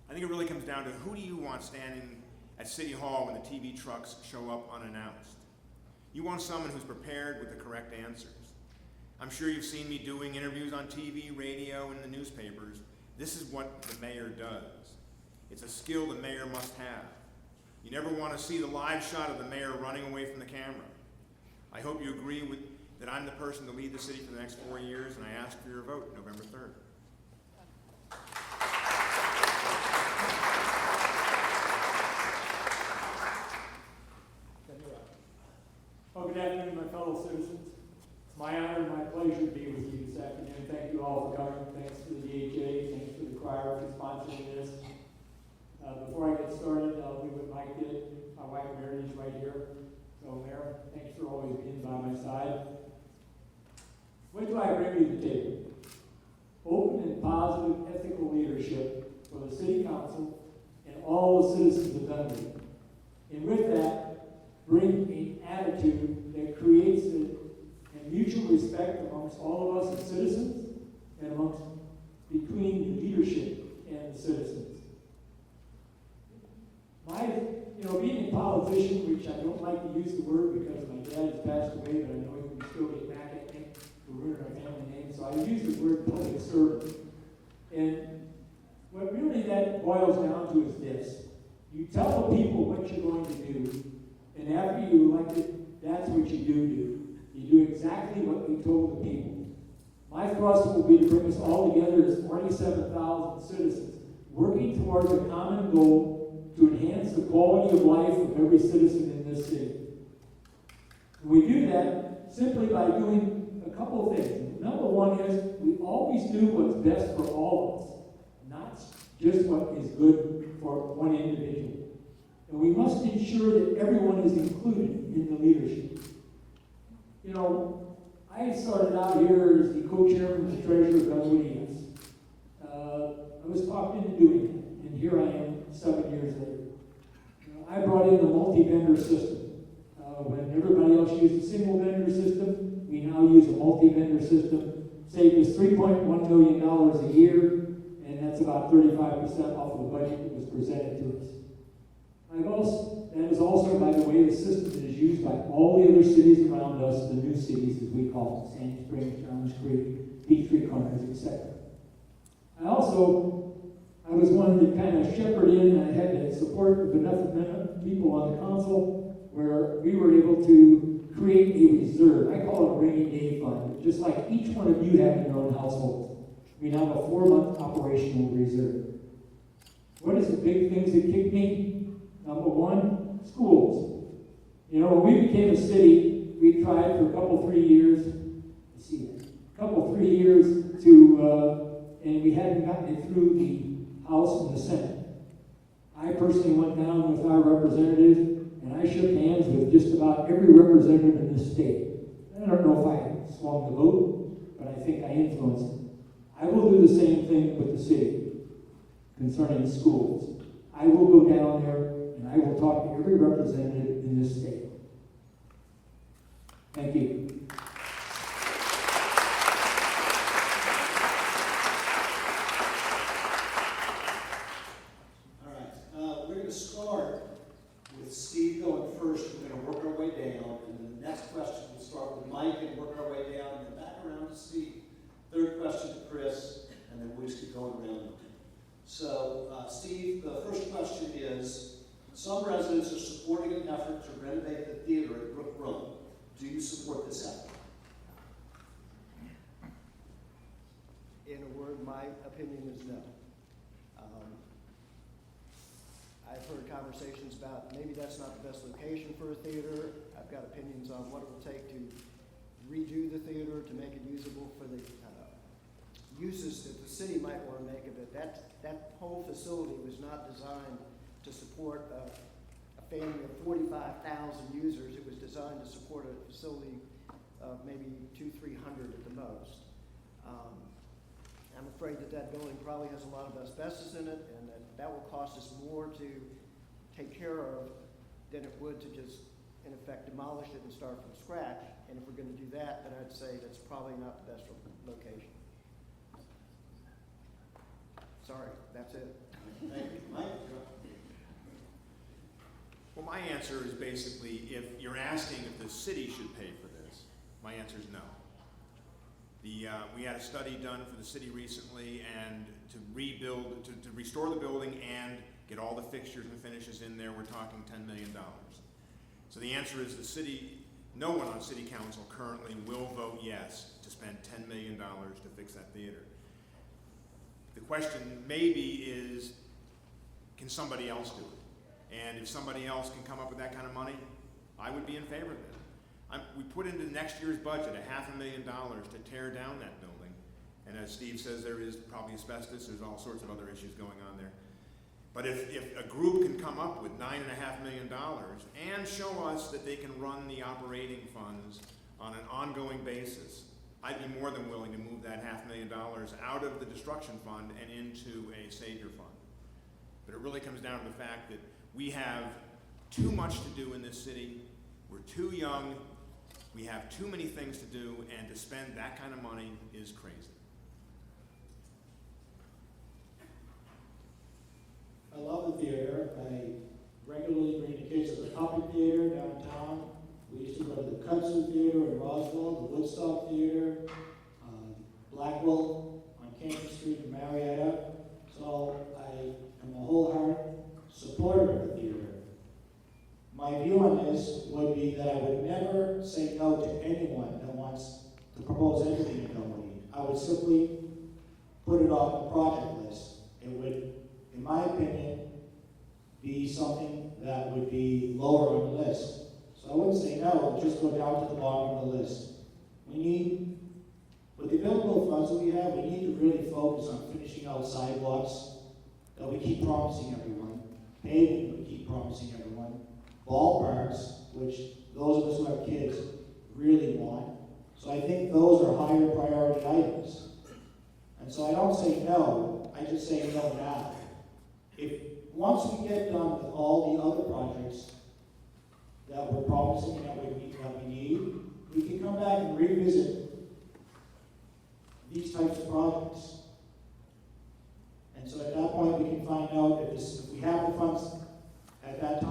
I think it really comes down to, who do you want standing at City Hall when the TV trucks show up unannounced? You want someone who's prepared with the correct answers. I'm sure you've seen me doing interviews on TV, radio, and the newspapers. This is what the mayor does. It's a skill the mayor must have. You never want to see the live shot of the mayor running away from the camera. I hope you agree that I'm the person to lead the city for the next 4 years, and I ask for your vote November 3rd.
Well, good afternoon, my fellow citizens. It's my honor and my pleasure to be with you this afternoon. Thank you all for coming. Thanks to the DHA. Thanks to the choir for sponsoring this. Before I get started, I'll do what Mike did. My wife Mary is right here. So, Mayor, thanks for always being by my side. What do I bring to the table? Open and positive ethical leadership for the City Council and all the citizens of Dunwoody. And with that, bring an attitude that creates a mutual respect amongst all of us as citizens and between the leadership and the citizens. Being a politician, which I don't like to use the word because my dad has passed away, but I know he can still get back at me for ruining our family name, so I use the word public servant. And what really that boils down to is this. You tell the people what you're going to do, and after you elect it, that's what you do. You do exactly what we told the people. My thrust will be to bring us all together as 47,000 citizens, working towards a common goal to enhance the quality of life of every citizen in this city. We do that simply by doing a couple of things. Number one is we always do what's best for all of us, not just what is good for one individual. And we must ensure that everyone is included in the leadership. I started out here as the co-chairman and treasurer of Dunwoody. I was talked into doing it, and here I am 7 years later. I brought in the multi-vendor system. When everybody else used a single vendor system, we now use a multi-vendor system. Saved us $3.1 million a year, and that's about 35% off of the budget that was presented to us. That is also, by the way, the system that is used by all the other cities around us, the new cities as we call them, Sandy Springs, Johns Creek, Peachtree Corners, etc. I was one that kind of shepherded in. I had the support of enough people on the council where we were able to create a reserve. I call it a rainy day fund, just like each one of you have in your own household. We now have a 4-month operational reserve. What is the big things that kicked me? Number one, schools. You know, when we became a city, we tried for a couple, 3 years, and we hadn't gotten it through the House and the Senate. I personally went down with our representatives, and I shook hands with just about every representative in the state. I don't know if I swung the vote, but I think I influenced it. I will do the same thing with the city concerning schools. I will go down there and I will talk to every representative in this state. Thank you.
All right, we're going to start with Steve going first. We're going to work our way down, and then the next question we'll start with Mike and work our way down, and then back around to Steve. Third question to Chris, and then we'll just keep going around. So, Steve, the first question is, some residents are supporting an effort to renovate the theater at Brook Run. Do you support this effort?
In a word, my opinion is no. I've heard conversations about maybe that's not the best location for a theater. I've got opinions on what it will take to redo the theater to make it usable for the uses that the city might want to make of it. That whole facility was not designed to support a family of 45,000 users. It was designed to support a facility of maybe 200-300 at the most. I'm afraid that building probably has a lot of asbestos in it, and that will cost us more to take care of than it would to just, in effect, demolish it and start from scratch. And if we're going to do that, then I'd say that's probably not the best location. Sorry, that's it.
Thank you. Mike?
Well, my answer is basically, if you're asking if the city should pay for this, my answer is no. We had a study done for the city recently, and to rebuild, to restore the building and get all the fixtures and finishes in there, we're talking $10 million. So the answer is the city, no one on city council currently will vote yes to spend $10 million to fix that theater. The question maybe is, can somebody else do it? And if somebody else can come up with that kind of money, I would be in favor of it. We put into next year's budget $500,000 to tear down that building. And as Steve says, there is probably asbestos, there's all sorts of other issues going on there. But if a group can come up with $9.5 million and show us that they can run the operating funds on an ongoing basis, I'd be more than willing to move that $500,000 out of the destruction fund and into a Savior fund. But it really comes down to the fact that we have too much to do in this city. We're too young. We have too many things to do, and to spend that kind of money is crazy.
I love the theater. I regularly bring the kids to the Puppet Theater downtown. We used to go to the Kudzu Theater in Roswell, the Woodstock Theater, Blackwell on Canton Street in Marietta. So I am a wholehearted supporter of the theater. My view on this would be that I would never say no to anyone that wants to propose anything in Dunwoody. I would simply put it on the project list. It would, in my opinion, be something that would be lower on the list. So I wouldn't say no, just go down to the bottom of the list. We need, with the available funds that we have, we need to really focus on finishing out sidewalks that we keep promising everyone, paving we keep promising everyone, ballparks, which those of us who have kids really want. So I think those are higher priority items. And so I don't say no, I just say no now. If once we get done with all the other projects that we're promising and that we need, we can come back and revisit these types of projects. And so at that point we can find out if we have the funds at that time.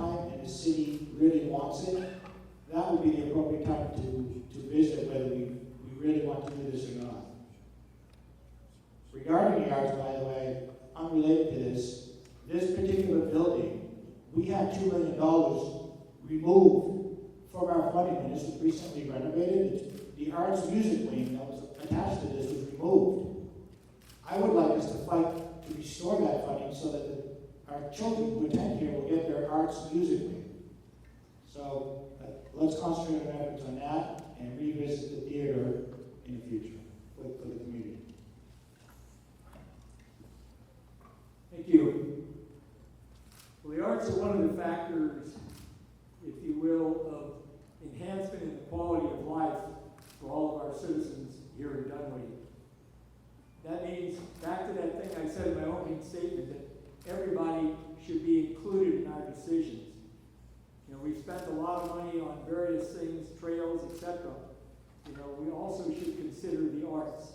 regarding the arts, by the way, unrelated to this particular building, we had $2 million removed from our funding when this was recently renovated. The arts music wing that was attached to this was removed. I would like us to fight to restore that funding so that our children who attend here will get their arts music wing. So let's concentrate our efforts on that and revisit the theater in the future for the community.
Thank you. Well, the arts are one of the factors, if you will, of enhancement in the quality of life for all of our citizens here in Dunwoody. That means, back to that thing I said in my opening statement, that everybody should be included in our decisions. You know, we've spent a lot of money on various things, trails, etc. You know, we also should consider the arts.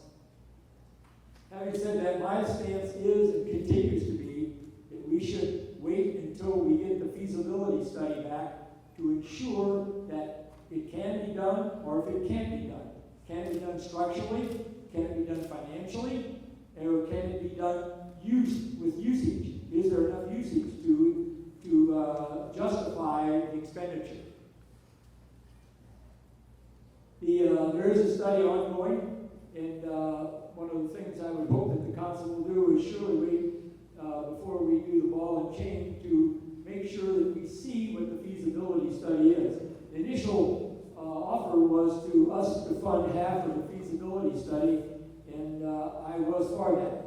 Having said that, my stance is and continues to be that we should wait until we get the feasibility study back to ensure that it can be done or if it can't be done. Can it be done structurally? Can it be done financially? Or can it be done with usage? Is there enough usage to justify the expenditure? There is a study ongoing, and one of the things I would hope that the council will do is surely wait before we do the ball and chain to make sure that we see what the feasibility study is. The initial offer was to us to fund half of the feasibility study, and I was for that.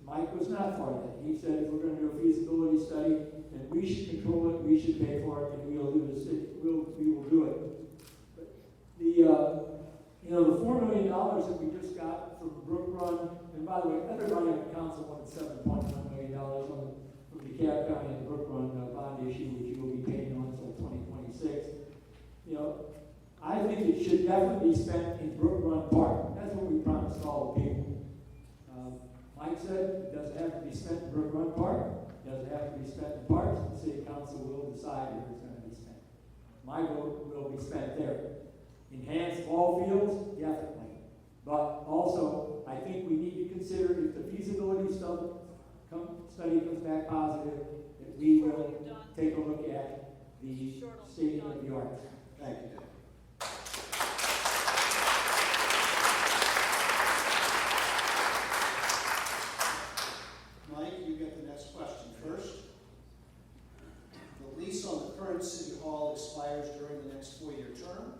Mike was not for that. He said if we're going to do a feasibility study, then we should control it, we should pay for it, and we will do it. The $4 million that we just got from Brook Run, and by the way, everybody on the council wanted $7.1 million from the DeKalb County and Brook Run bond issue, which you will be paying on until 2026. You know, I think it should definitely be spent in Brook Run Park. That's what we promised all the people. Mike said it doesn't have to be spent in Brook Run Park. It doesn't have to be spent in parks. The city council will decide where it's going to be spent. My vote will be spent there. Enhanced ball fields, definitely. But also, I think we need to consider if the feasibility study comes back positive, that we will take a look at the state of the arts.
Thank you, Dave. Mike, you get the next question first. The lease on the current City Hall expires during the next 4-year term.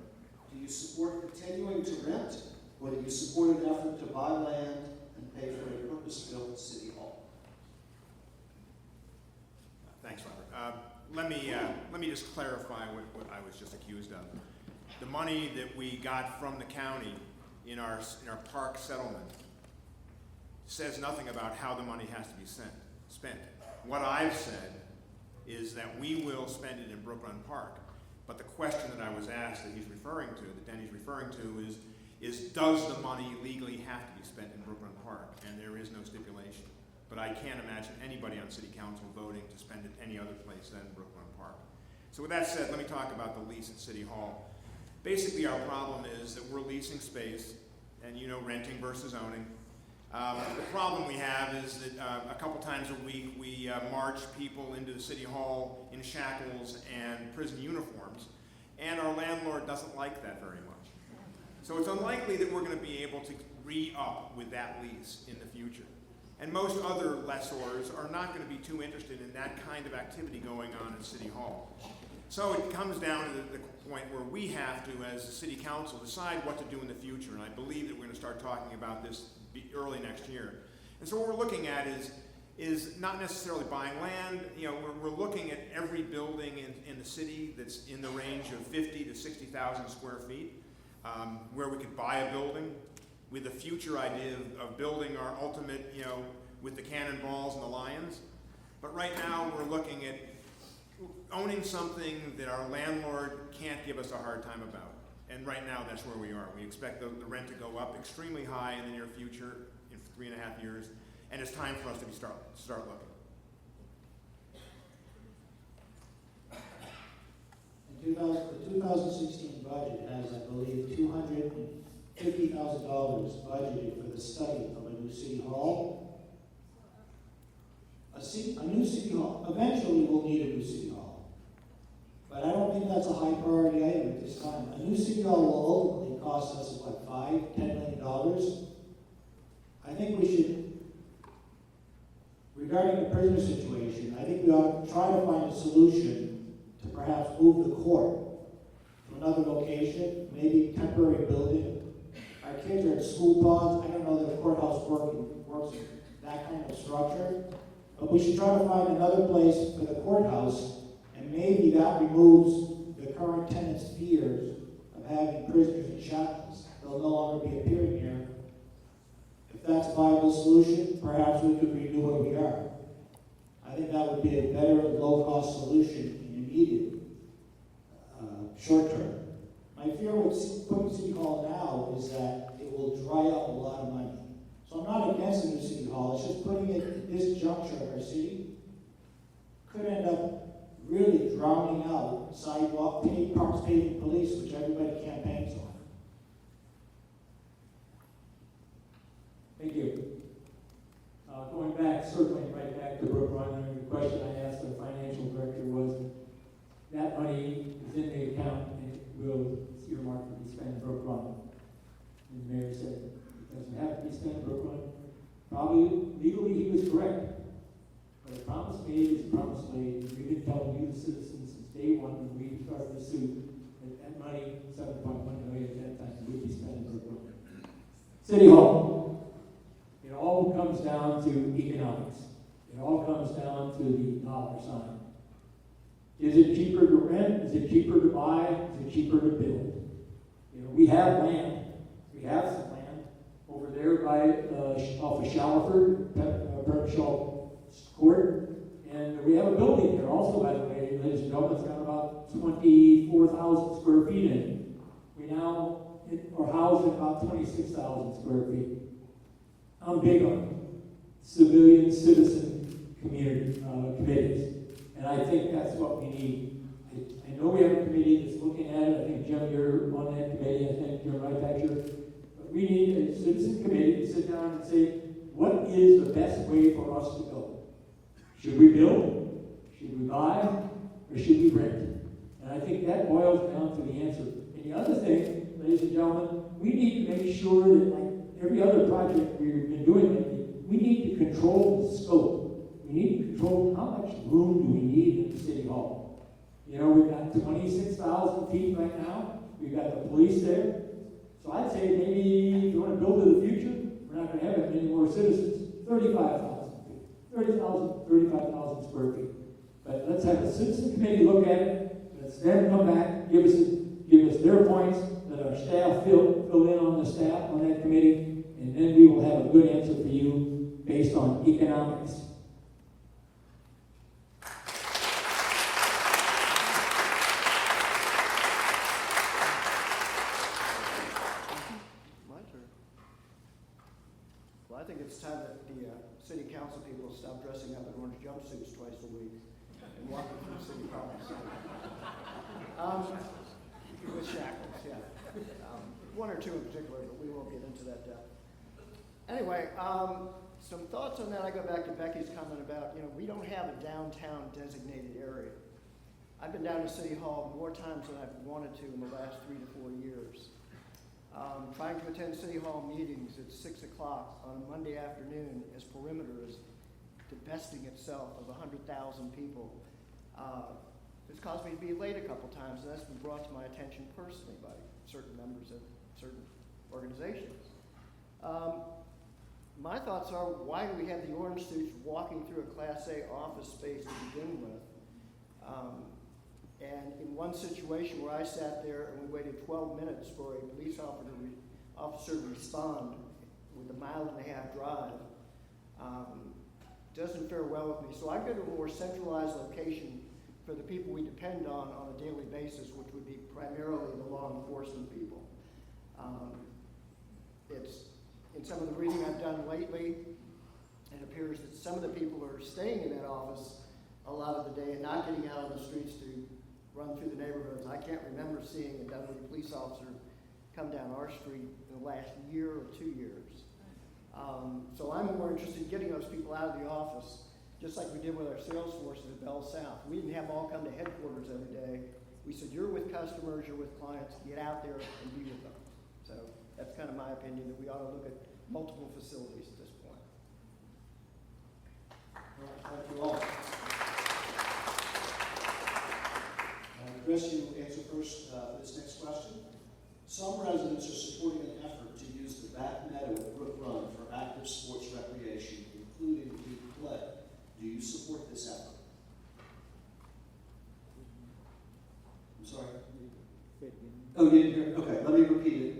Do you support continuing to rent, or do you support an effort to buy land and pay for a purpose-built City Hall?
Thanks, Robert. Let me just clarify what I was just accused of. The money that we got from the county in our park settlement says nothing about how the money has to be spent. What I've said is that we will spend it in Brook Run Park. But the question that I was asked that he's referring to, that Denny's referring to, is does the money legally have to be spent in Brook Run Park? And there is no stipulation. But I can't imagine anybody on City Council voting to spend it any other place than Brook Run Park. So with that said, let me talk about the lease at City Hall. Basically, our problem is that we're leasing space, and you know, renting versus owning. The problem we have is that a couple times a week we march people into the City Hall in shackles and prison uniforms, and our landlord doesn't like that very much. So it's unlikely that we're going to be able to re-up with that lease in the future. And most other lessors are not going to be too interested in that kind of activity going on at City Hall. So it comes down to the point where we have to, as the City Council, decide what to do in the future, and I believe that we're going to start talking about this early next year. And so what we're looking at is not necessarily buying land. You know, we're looking at every building in the city that's in the range of 50 to 60,000 square feet, where we could buy a building with a future idea of building our ultimate, you know, with the cannonballs and the lions. But right now we're looking at owning something that our landlord can't give us a hard time about. And right now, that's where we are. We expect the rent to go up extremely high in the near future, in 3.5 years, and it's time for us to start looking.
The 2016 budget has, I believe, $250,000 budgeted for the study of a new new city hall. A new city hall, eventually we'll need a new city hall. But I don't think that's a high priority item at this time. A new city hall will ultimately cost us, what, $5–10 million? I think we should, regarding the prisoner situation, I think we ought to try to find a solution to perhaps move the court to another location, maybe temporary building. Our kids are at school pods. I don't know that a courthouse works in that kind of structure. But we should try to find another place for the courthouse, and maybe that removes the current tenants' fears of having prisoners in shackles. They'll no longer be appearing here. If that's a viable solution, perhaps we could redo where we are. I think that would be a better low-cost solution in immediate short term. My fear with putting City Hall now is that it will dry up a lot of money. So I'm not against the new City Hall, it's just putting it at this juncture of our city could end up really drowning out sidewalk, parks, paving, police, which everybody campaigns on.
Thank you. Going back, circling right back to Brook Run, the question I asked the financial director was, that money is in the account and it will earmarked to be spent in Brook Run. And the mayor said, it doesn't have to be spent in Brook Run. Probably legally he was correct. But a promise made is a promise made. We've been telling you, the citizens, since day one when we started the suit, that money, $7.1 million at that time, would be spent in Brook Run. City Hall. It all comes down to economics. It all comes down to the dollar sign. Is it cheaper to rent? Is it cheaper to buy? Is it cheaper to build? You know, we have land. We have some land over there by off of Shalford, Shaw Court, and we have a building there also, by the way, ladies and gentlemen. It's got about 24,000 square feet in it. We now are housing about 26,000 square feet. I'm big on civilian citizen community committees, and I think that's what we need. I know we have a committee that's looking at it. I think, Jim, you're on that committee. I think you're right back here. But we need a citizen committee to sit down and say, what is the best way for us to go? Should we build? Should we buy? Or should we rent? And I think that boils down to the answer. And the other thing, ladies and gentlemen, we need to make sure that, like every other project we've been doing lately, we need to control the scope. We need to control how much room do we need in the city hall. You know, we've got 26,000 feet right now. We've got the police there. So I'd say maybe if you want to build to the future, we're not going to have many more citizens. 35,000 feet. 35,000 square feet. But let's have a citizen committee look at it. Let's then come back, give us their points, let our staff fill in on the staff on that committee, and then we will have a good answer for you based on economics.
My turn. Well, I think it's time that the city council people stop dressing up in orange jumpsuits twice a week and walking through city parks. With shackles, yeah. One or two in particular, but we won't get into that depth. Anyway, some thoughts on that. I go back to Becky's comment about, we don't have a downtown designated area. I've been down to City Hall more times than I've wanted to in the last 3 to 4 years. Trying to attend City Hall meetings at 6 o'clock on a Monday afternoon as Perimeter is divesting itself of 100,000 people. It's caused me to be late a couple times, and that's been brought to my attention personally by certain members of certain organizations. My thoughts are, why do we have the orange suits walking through a Class A office space to begin with? And in one situation where I sat there and we waited 12 minutes for a police officer to respond with a 1.5-mile drive, doesn't fare well with me. So I go to a more centralized location for the people we depend on a daily basis, which would be primarily the law enforcement people. It's in some of the reading I've done lately, it appears that some of the people are staying in that office a lot of the day and not getting out on the streets to run through the neighborhoods. I can't remember seeing a Dunwoody police officer come down our street in the last year or 2 years. So I'm more interested in getting those people out of the office, just like we did with our sales forces at Bell South. We didn't have them all come to headquarters every day. We said, you're with customers, you're with clients, get out there and be with them. So that's kind of my opinion, that we ought to look at multiple facilities at this point.
Thank you all. Chris, you answer first this next question. Some residents are supporting an effort to use the back meadow at Brook Run for active sports recreation, including league play. Do you support this effort? I'm sorry? Oh, you didn't hear? Okay, let me repeat it.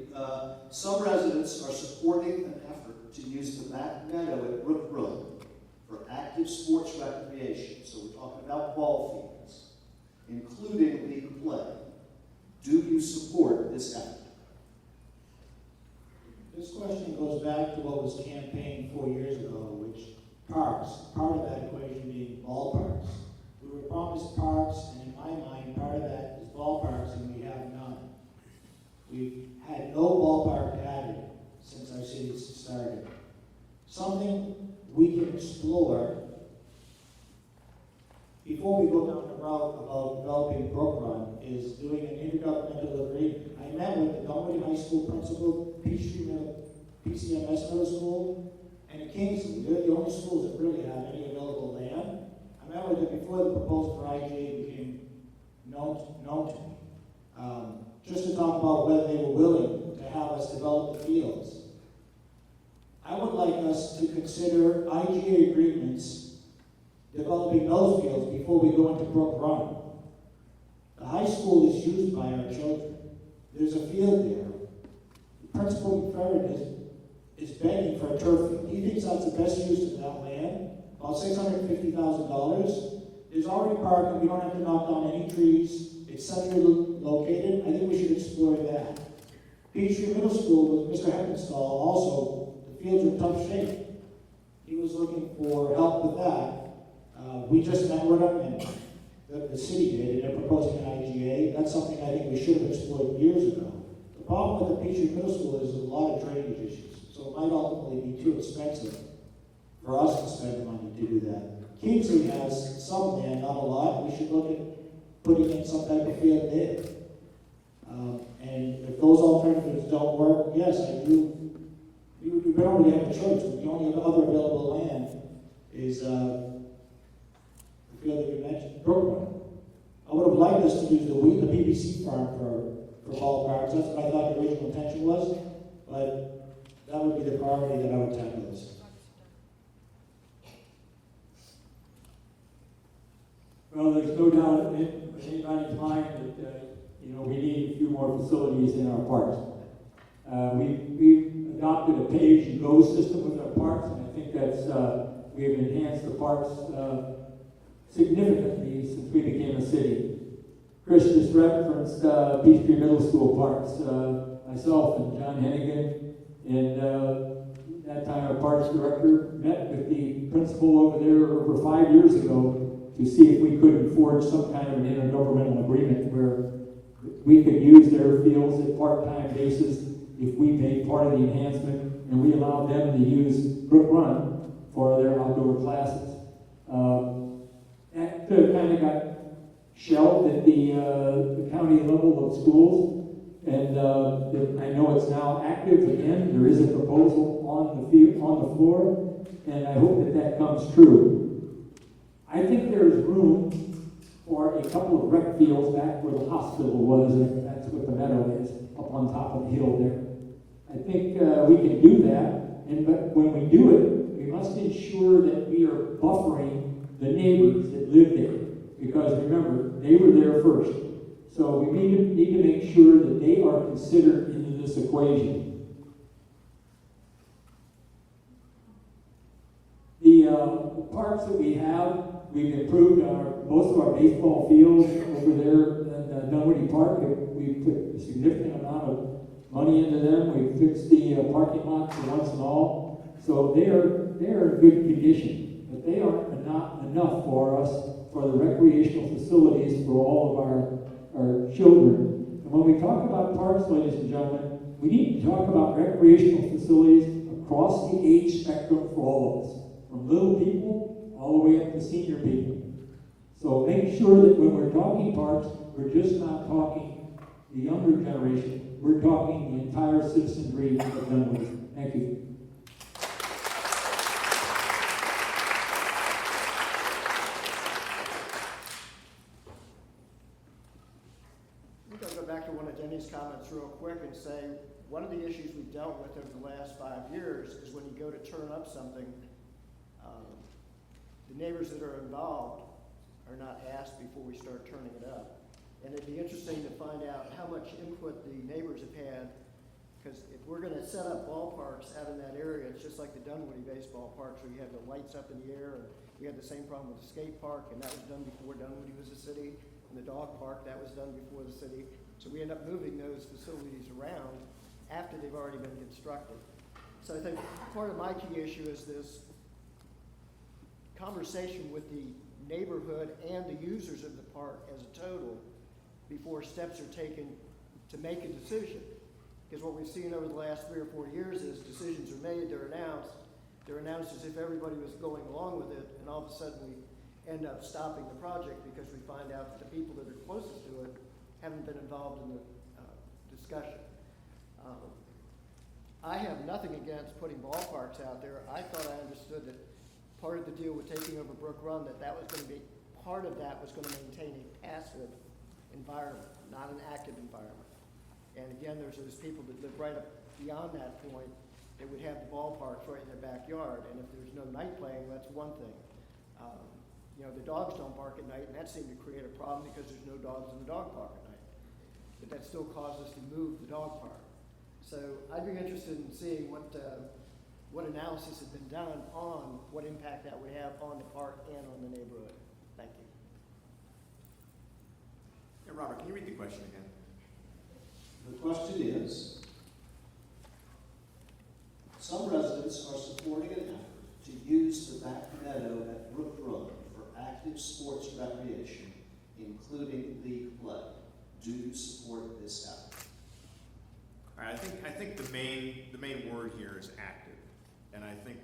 Some residents are supporting an effort to use the back meadow at Brook Run for active sports recreation. So we're talking about ball fields, including league play. Do you support this effort?
This question goes back to what was campaigned 4 years ago, which parks, part of that equation being ballparks. We were promised parks, and in my mind, part of that is ballparks, and we have none. We've had no ballpark added since our city started. Something we can explore before we go down the route about developing Brook Run is doing an intergovernmental agreement. I met with the Dunwoody High School principal, PCMS Middle School, and Kingsley. They're the only schools that really have any available land. I met with them before the proposal for IGA became known to me, just to talk about whether they were willing to have us develop the fields. I would like us to consider IGA agreements developing those fields before we go into Brook Run. The high school is used by our children. There's a field there. Principal McFerrin is begging for a turf field. He thinks that's the best use of that land, about $650,000. There's already parking. We don't have to knock down any trees. It's centrally located. I think we should explore that. Peachtree Middle School with Mr. Heppenstall also, the fields are in tough shape. He was looking for help with that. We just met with them, and the city did, and they're proposing an IGA. That's something I think we should have explored years ago. The problem with the Peachtree Middle School is a lot of drainage issues, so it might ultimately be too expensive for us to spend the money to do that. Kingsley has some land, not a lot. We should look at putting in some type of field there. And if those alternatives don't work, yes, I do. We don't really have a choice. The only other available land is the field that you mentioned, Brook Run. I would have liked us to use the BBC farm for ballparks. That's what I thought the original intention was, but that would be the priority that I would tackle this.
Well, there's no doubt in anybody's mind that we need a few more facilities in our parks. We've adopted a pay-as-you-go system with our parks, and I think that's we've enhanced the parks significantly since we became a city. Chris just referenced Peachtree Middle School parks. Myself and John Hennigan, and that time our parks director met with the principal over there over 5 years ago to see if we couldn't forge some kind of an intergovernmental agreement where we could use their fields at part-time basis if we paid part of the enhancement, and we allowed them to use Brook Run for their outdoor classes. That kind of got shelved at the county level of schools, and I know it's now active again. There is a proposal on the floor, and I hope that comes true. I think there's room for a couple of rec fields back where the hospital was, and that's what the meadow is, up on top of the hill there. I think we can do that, but when we do it, we must ensure that we are buffering the neighbors that live there, because remember, they were there first. So we need to make sure that they are considered into this equation. The parks that we have, we've improved most of our baseball fields over there in Dunwoody Park. We put a significant amount of money into them. We fixed the parking lot for once and all. So they are in good condition, but they aren't not enough for us for the recreational facilities for all of our children. And when we talk about parks, ladies and gentlemen, we need to talk about recreational facilities across the age spectrum for all of us, from little people all the way up to senior people. So make sure that when we're talking parks, we're just not talking the younger generation, we're talking the entire citizenry of Dunwoody. Thank you.
I'm going to go back to one of Denis' comments real quick and say, one of the issues we've dealt with over the last 5 years is when you go to turn up something, the neighbors that are involved are not asked before we start turning it up. And it'd be interesting to find out how much input the neighbors have had, because if we're going to set up ballparks out in that area, it's just like the Dunwoody baseball parks where you have the lights up in the air. And we had the same problem with the skate park, and that was done before Dunwoody was a city. And the dog park, that was done before the city. So we end up moving those facilities around after they've already been constructed. So I think part of my key issue is this conversation with the neighborhood and the users of the park as a total before steps are taken to make a decision. Because what we've seen over the last 3 or 4 years is decisions are made, they're announced as if everybody was going along with it, and all of a sudden we end up stopping the project because we find out that the people that are closest to it haven't been involved in the discussion. I have nothing against putting ballparks out there. I thought I understood that part of the deal with taking over Brook Run, that was going to be, part of that was going to maintain a passive environment, not an active environment. And again, there's those people that live right up beyond that point that would have the ballparks right in their backyard. And if there's no night playing, that's one thing. You know, the dogs don't bark at night, and that seemed to create a problem because there's no dogs in the dog park at night. But that still caused us to move the dog park. So I'd be interested in seeing what analysis has been done on what impact that would have on the park and on the neighborhood. Thank you.
Yeah, Robert, can you read the question again?
The question is, some residents are supporting an effort to use the back meadow at Brook Run for active sports recreation, including league play. Do you support this effort?
All right, I think the main word here is active, and I think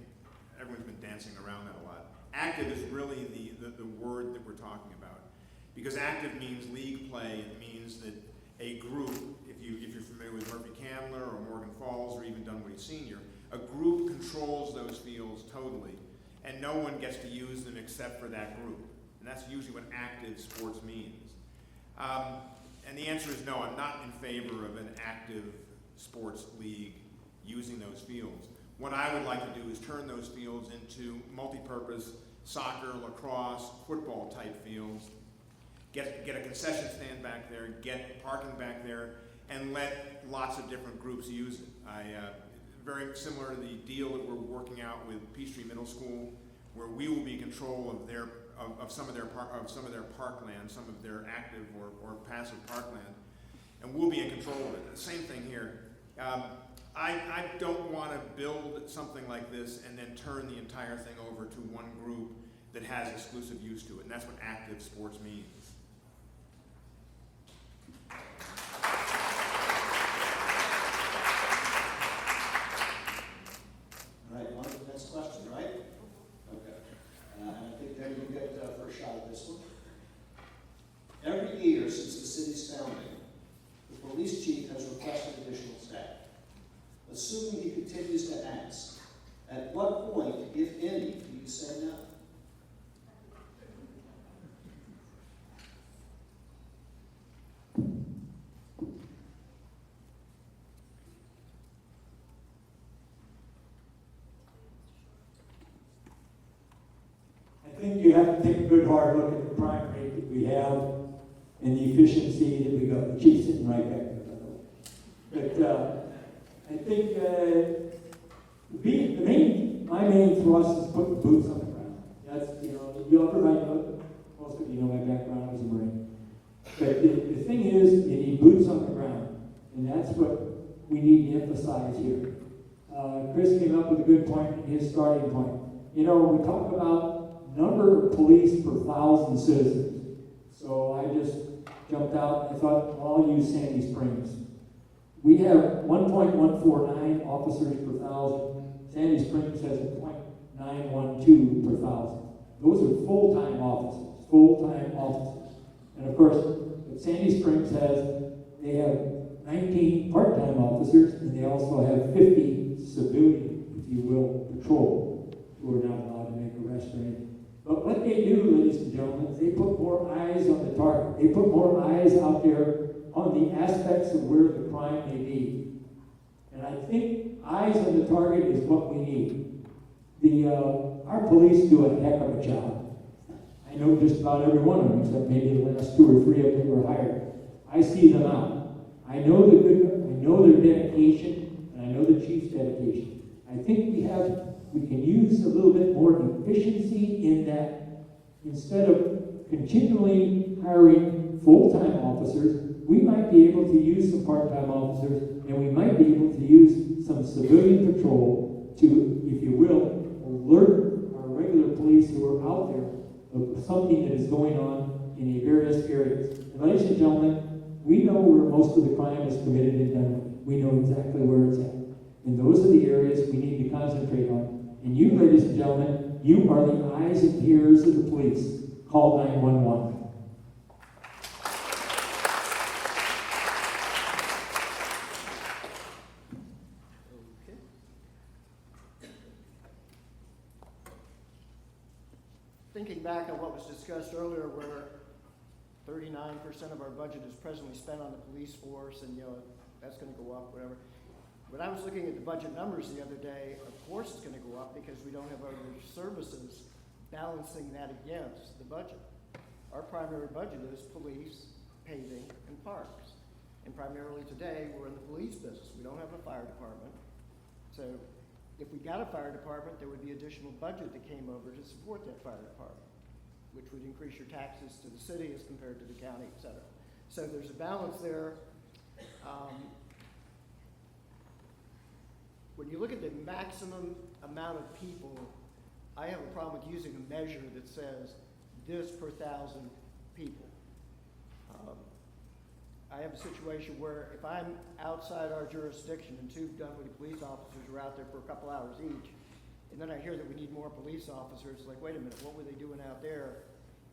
everyone's been dancing around that a lot. Active is really the word that we're talking about, because active means league play. It means that a group, if you're familiar with Murphy Candler or Morgan Falls or even Dunwoody Senior, a group controls those fields totally, and no one gets to use them except for that group. And that's usually what active sports means. And the answer is no, I'm not in favor of an active sports league using those fields. What I would like to do is turn those fields into multi-purpose soccer, lacrosse, football type fields, get a concession stand back there, get parking back there, and let lots of different groups use it. Very similar to the deal that we're working out with Peachtree Middle School, where we will be in control of some of their parkland, some of their active or passive parkland, and we'll be in control of it. The same thing here. I don't want to build something like this and then turn the entire thing over to one group that has exclusive use to it, and that's what active sports means.
All right, on to the next question, right? Okay. And I think Debbie, you get first shot at this one. Every year since the city's founding, the police chief has requested additional staff. Assuming he continues to ask, at what point, if any, do you say no?
I think you have to take a good hard look at the crime rate that we have and the efficiency that we got. The chief's sitting right back there. But I think my main thrust is putting boots on the ground. That's, most of you know my background as a Marine. But the thing is, you need boots on the ground, and that's what we need to emphasize here. Chris came up with a good point in his starting point. We talk about number of police per 1,000 citizens. So I just jumped out and I thought, well, I'll use Sandy Springs. We have 1.149 officers per thousand. Sandy Springs has 0.912 per thousand. Those are full-time officers, And of course, what Sandy Springs has, they have 19 part-time officers, and they also have 50 civilian, if you will, patrol, who are not allowed to make arrests or anything. But what they do, ladies and gentlemen, is they put more eyes on the target. They put more eyes out there on the aspects of where the crime may be. And I think eyes on the target is what we need. Our police do a heck of a job. I know just about every one of them, except maybe the last 2 or 3 of them were hired. I see them out. I know their dedication, and I know the chief's dedication. I think we can use a little bit more efficiency in that instead of continually hiring full-time officers, we might be able to use some part-time officers, and we might be able to use some civilian patrol to, if you will, alert our regular police who are out there of something that is going on in the various areas. And ladies and gentlemen, we know where most of the crime is committed in Dunwoody. We know exactly where it's at. And those are the areas we need to concentrate on. And you, ladies and gentlemen, you are the eyes and ears of the police. Call 911.
Thinking back on what was discussed earlier, where 39% of our budget is presently spent on the police force, and that's going to go up, whatever. When I was looking at the budget numbers the other day, of course it's going to go up because we don't have other services balancing that against the budget. Our primary budget is police, paving, and parks. And primarily today, we're in the police business. We don't have a fire department. So if we got a fire department, there would be additional budget that came over to support that fire department, which would increase your taxes to the city as compared to the county, et cetera. So there's a balance there. When you look at the maximum amount of people, I have a problem with using a measure that says this per 1,000 people. I have a situation where if I'm outside our jurisdiction and 2 Dunwoody police officers are out there for a couple hours each, and then I hear that we need more police officers, like, wait a minute, what were they doing out there?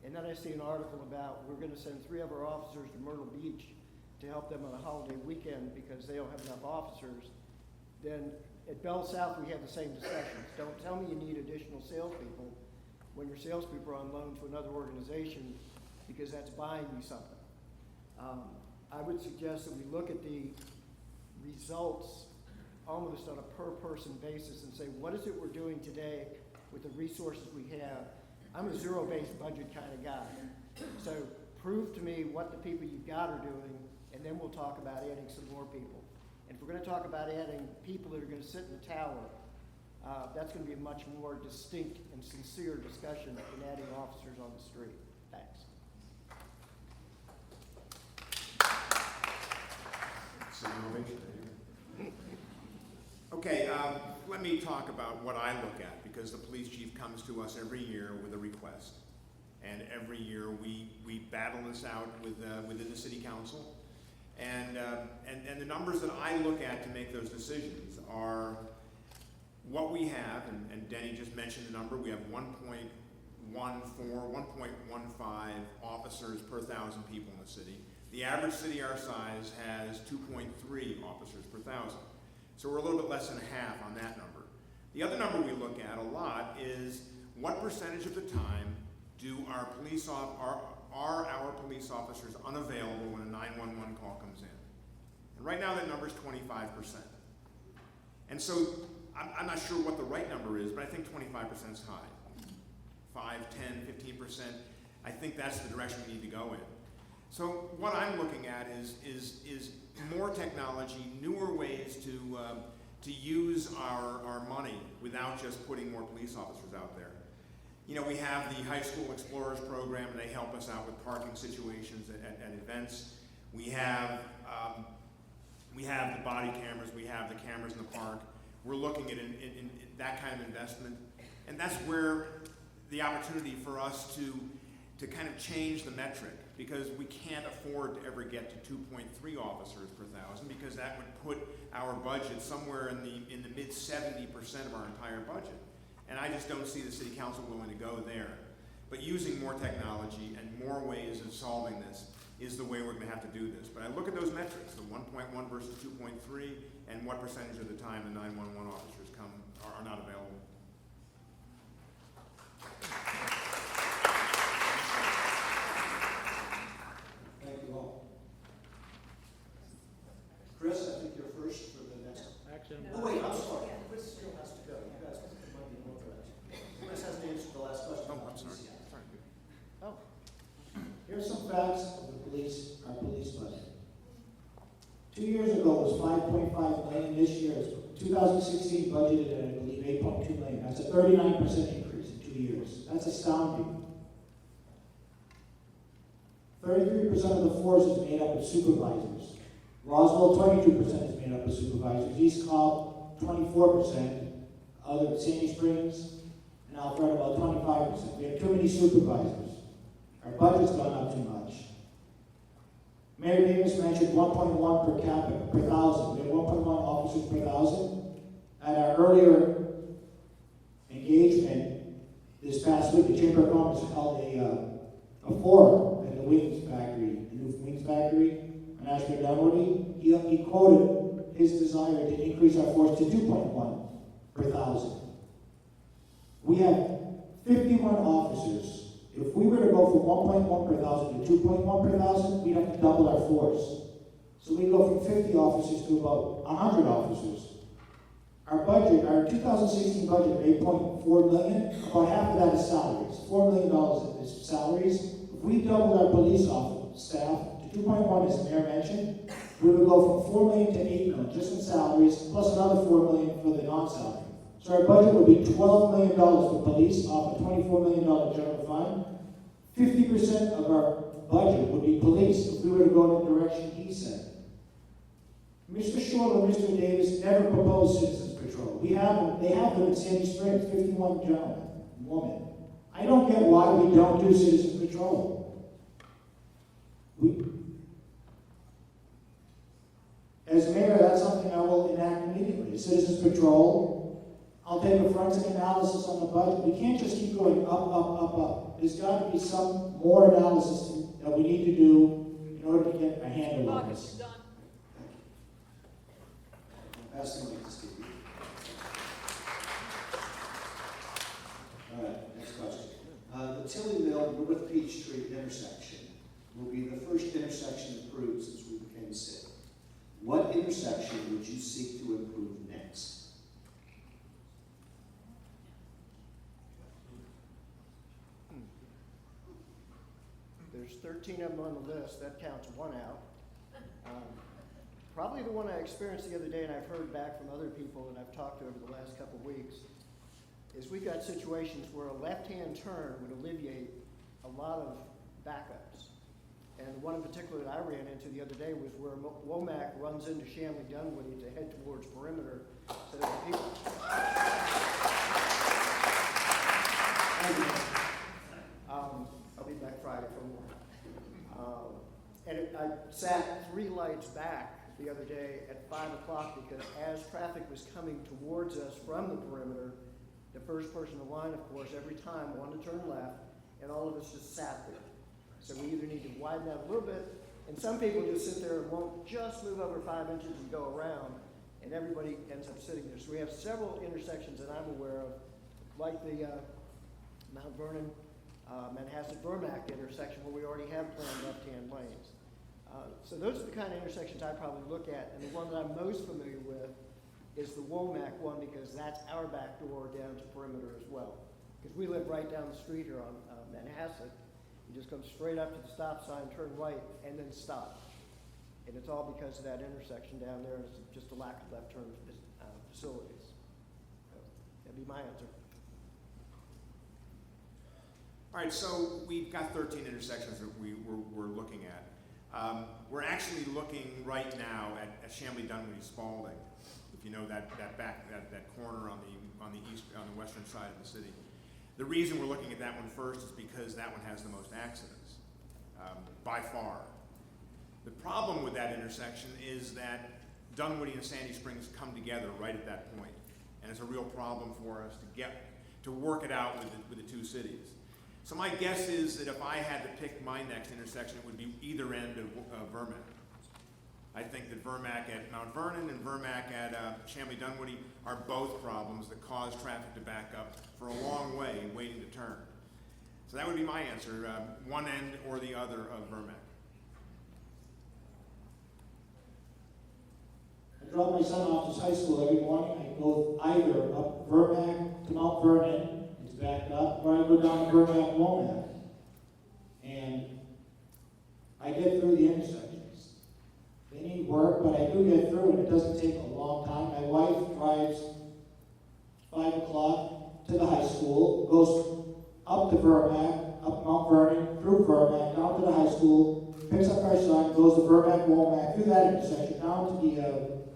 And then I see an article about we're going to send 3 of our officers to Myrtle Beach to help them on a holiday weekend because they don't have enough officers. Then at Bell South, we have the same discussions. Don't tell me you need additional salespeople when your salespeople are on loan to another organization because that's buying you something. I would suggest that we look at the results almost on a per-person basis and say, what is it we're doing today with the resources we have? I'm a zero-based budget kind of guy. So prove to me what the people you've got are doing, and then we'll talk about adding some more people. And if we're going to talk about adding people that are going to sit in the tower, that's going to be a much more distinct and sincere discussion than adding officers on the street. Thanks.
Okay, let me talk about what I look at, because the police chief comes to us every year with a request. And every year we battle this out within the city council. And the numbers that I look at to make those decisions are what we have, and Denny just mentioned the number, we have 1.15 officers per 1,000 people in the city. The average city our size has 2.3 officers per 1,000. So we're a little bit less than half on that number. The other number we look at a lot is what percentage of the time do our police officers unavailable when a 911 call comes in? And right now that number is 25%. And so I'm not sure what the right number is, but I think 25% is high. 5, 10, 15%. I think that's the direction we need to go in. So what I'm looking at is more technology, newer ways to use our money without just putting more police officers out there. You know, we have the High School Explorers program, and they help us out with parking situations at events. We have the body cameras, we have the cameras in the park. We're looking at in that kind of investment, and that's where the opportunity for us to kind of change the metric. because we can't afford to ever get to 2.3 officers per thousand, because that would put our budget somewhere in the mid 70% of our entire budget. And I just don't see the city council willing to go there. But using more technology and more ways of solving this is the way we're going to have to do this. But I look at those metrics, the 1.1 versus 2.3, and what percentage of the time the 911 officers are not available.
Thank you all. Chris, I think you're first for the next.
Actually,
Oh, wait, I'm sorry. Chris still has to go. You guys might be authorized. Chris hasn't answered the last question.
Oh, I'm sorry.
Oh,
here's some facts of our police budget. 2 years ago it was $5.5 million. This year, it's 2016 budgeted at, I believe, $8.2 million. That's a 39% increase in 2 years. That's astounding. 33% of the force is made up of supervisors. Roswell, 22% is made up of supervisors. East Cobb, 24%. Other Sandy Springs and Alfred, about 25%. We have too many supervisors. Our budget's gone up too much. Mayor Davis mentioned 1.1 per capita, per thousand. We have 1.1 officers per thousand. At our earlier engagement this past week, the Chamber of Commerce held a forum at the Wings Factory, the new Wings Factory on Ashford Dunwoody. He quoted his desire to increase our force to 2.1 per thousand. We have 51 officers. If we were to go from 1.1 per thousand to 2.1 per thousand, we'd have to double our force. So we go from 50 officers to about 100 officers. Our budget, our 2016 budget of $8.4 million, about half of that is salaries. $4 million is salaries. If we doubled our police staff to 2.1, as the mayor mentioned, we would go from $4 million to $8 million just in salaries, plus another $4 million for the non-salary. So our budget would be $12 million for police off a $24 million general fund. 50% of our budget would be police if we were to go in the direction he said. Mr. Shortal and Mr. Davis never proposed citizens patrol. They have them in Sandy Springs, 51 gentlemen, women. I don't get why we don't do citizens patrol. As mayor, that's something I will enact immediately. Citizens patrol. I'll take a forensic analysis on the budget. We can't just keep going up. There's got to be some more analysis that we need to do in order to get a handle on this.
Pass the mic to Steve. All right, next question. The Tilly Mill North Peachtree intersection will be the first intersection improved since we became city. What intersection would you seek to improve next?
there's 13 of them on the list. That counts one out. Probably the one I experienced the other day, and I've heard back from other people that I've talked to over the last couple of weeks, is we've got situations where a left-hand turn would alleviate a lot of backups. And the one in particular that I ran into the other day was where Womack runs into Shanley Dunwoody to head towards Perimeter. So that the people. I'll be back Friday for more. I sat 3 lights back the other day at 5 o'clock because as traffic was coming towards us from the perimeter, the first person in line, of course, every time wanted to turn left, and all of us just sat there. So we either need to widen out a little bit, and some people just sit there and won't just move over 5 inches and go around, and everybody ends up sitting there. So we have several intersections that I'm aware of, like the Mount Vernon, Manhasset-Vermac intersection where we already have planned left-hand lanes. So those are the kind of intersections I probably look at, and the one that I'm most familiar with is the Womack one because that's our back door down to Perimeter as well. Because we live right down the street here on Manhasset. You just come straight up to the stop sign, turn right, and then stop. And it's all because of that intersection down there, and it's just a lack of left turn facilities. So that'd be my answer.
All right, so we've got 13 intersections that we're looking at. We're actually looking right now at Shanley Dunwoody Spalding, if you know that corner on the western side of the city. The reason we're looking at that one first is because that one has the most accidents. by far. The problem with that intersection is that Dunwoody and Sandy Springs come together right at that point, and it's a real problem for us to work it out with the two cities. So my guess is that if I had to pick my next intersection, it would be either end of Vermac. I think that Vermac at Mount Vernon and Vermac at Chamblee-Dunwoody are both problems that cause traffic to back up for a long way waiting to turn. So that would be my answer, one end or the other of Vermac.
I drop my son off to high school every morning. I go either up Vermac to Mount Vernon, it's backed up, or I go down to Vermac Womack. And I get through the intersections. They need work, but I do get through, and it doesn't take a long time. My wife drives 5 o'clock to the high school, goes up to Vermac, up Mount Vernon, through Vermac, down to the high school, picks up our son, goes to Vermac Womack, through that intersection, down to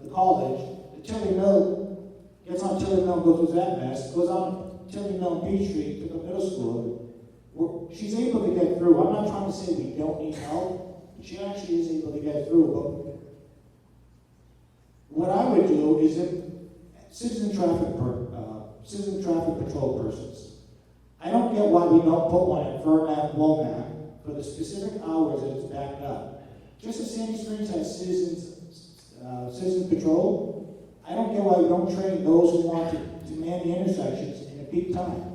the college, the Tilly Mill, gets on Tilly Mill, goes through that mess, goes on Tilly Mill and Beach Street to the middle school. She's able to get through. I'm not trying to say we don't need help, but she actually is able to get through. But what I would do is if citizen traffic patrol persons, I don't get why we don't put one at Vermac, Womack for the specific hours that it's backed up. Just as Sandy Springs has citizen patrol, I don't get why we don't train those who want to man the intersections in a peak time.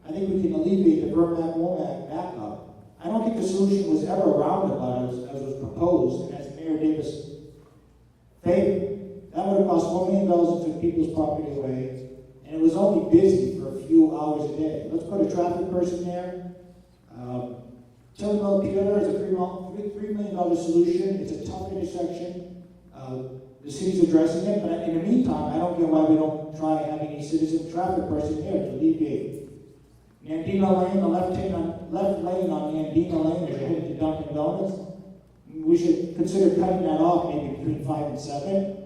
I think we can alleviate the Vermac Womack backup. I don't think the solution was ever roundabout as was proposed and as Mayor Davis favored. That would have cost $1 million and took people's property away, and it was only busy for a few hours a day. Let's put a traffic person there. Tilly Mill Pier is a $3 million solution. It's a tough intersection. The city's addressing it, but in the meantime, I don't get why we don't try having a citizen traffic person here to alleviate. Nandina Lane, the left lane on Nandina Lane, as you're heading to Dunkin' Donuts, we should consider cutting that off maybe between 5 and 7.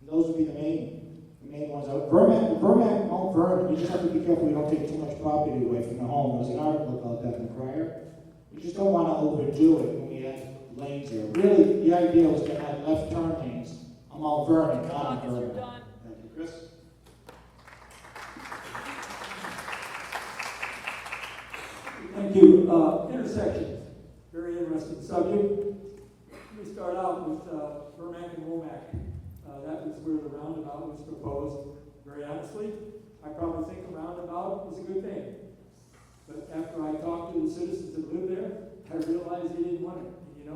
Those would be the main ones. Vermac, Mount Vernon, we just have to be careful we don't take too much property away from the home. There was an article about that in the Crier. We just don't want to overdo it when we have lanes here. Really, the idea was to have left turn lanes on Mount Vernon, not on Vernon.
Thank you, Chris.
Thank you. Intersections, very interesting subject. Let me start out with Vermac and Womack. That was where the roundabout was proposed. Very honestly, I probably think a roundabout is a good thing. But after I talked to the citizens that live there, I realized they didn't want it. And,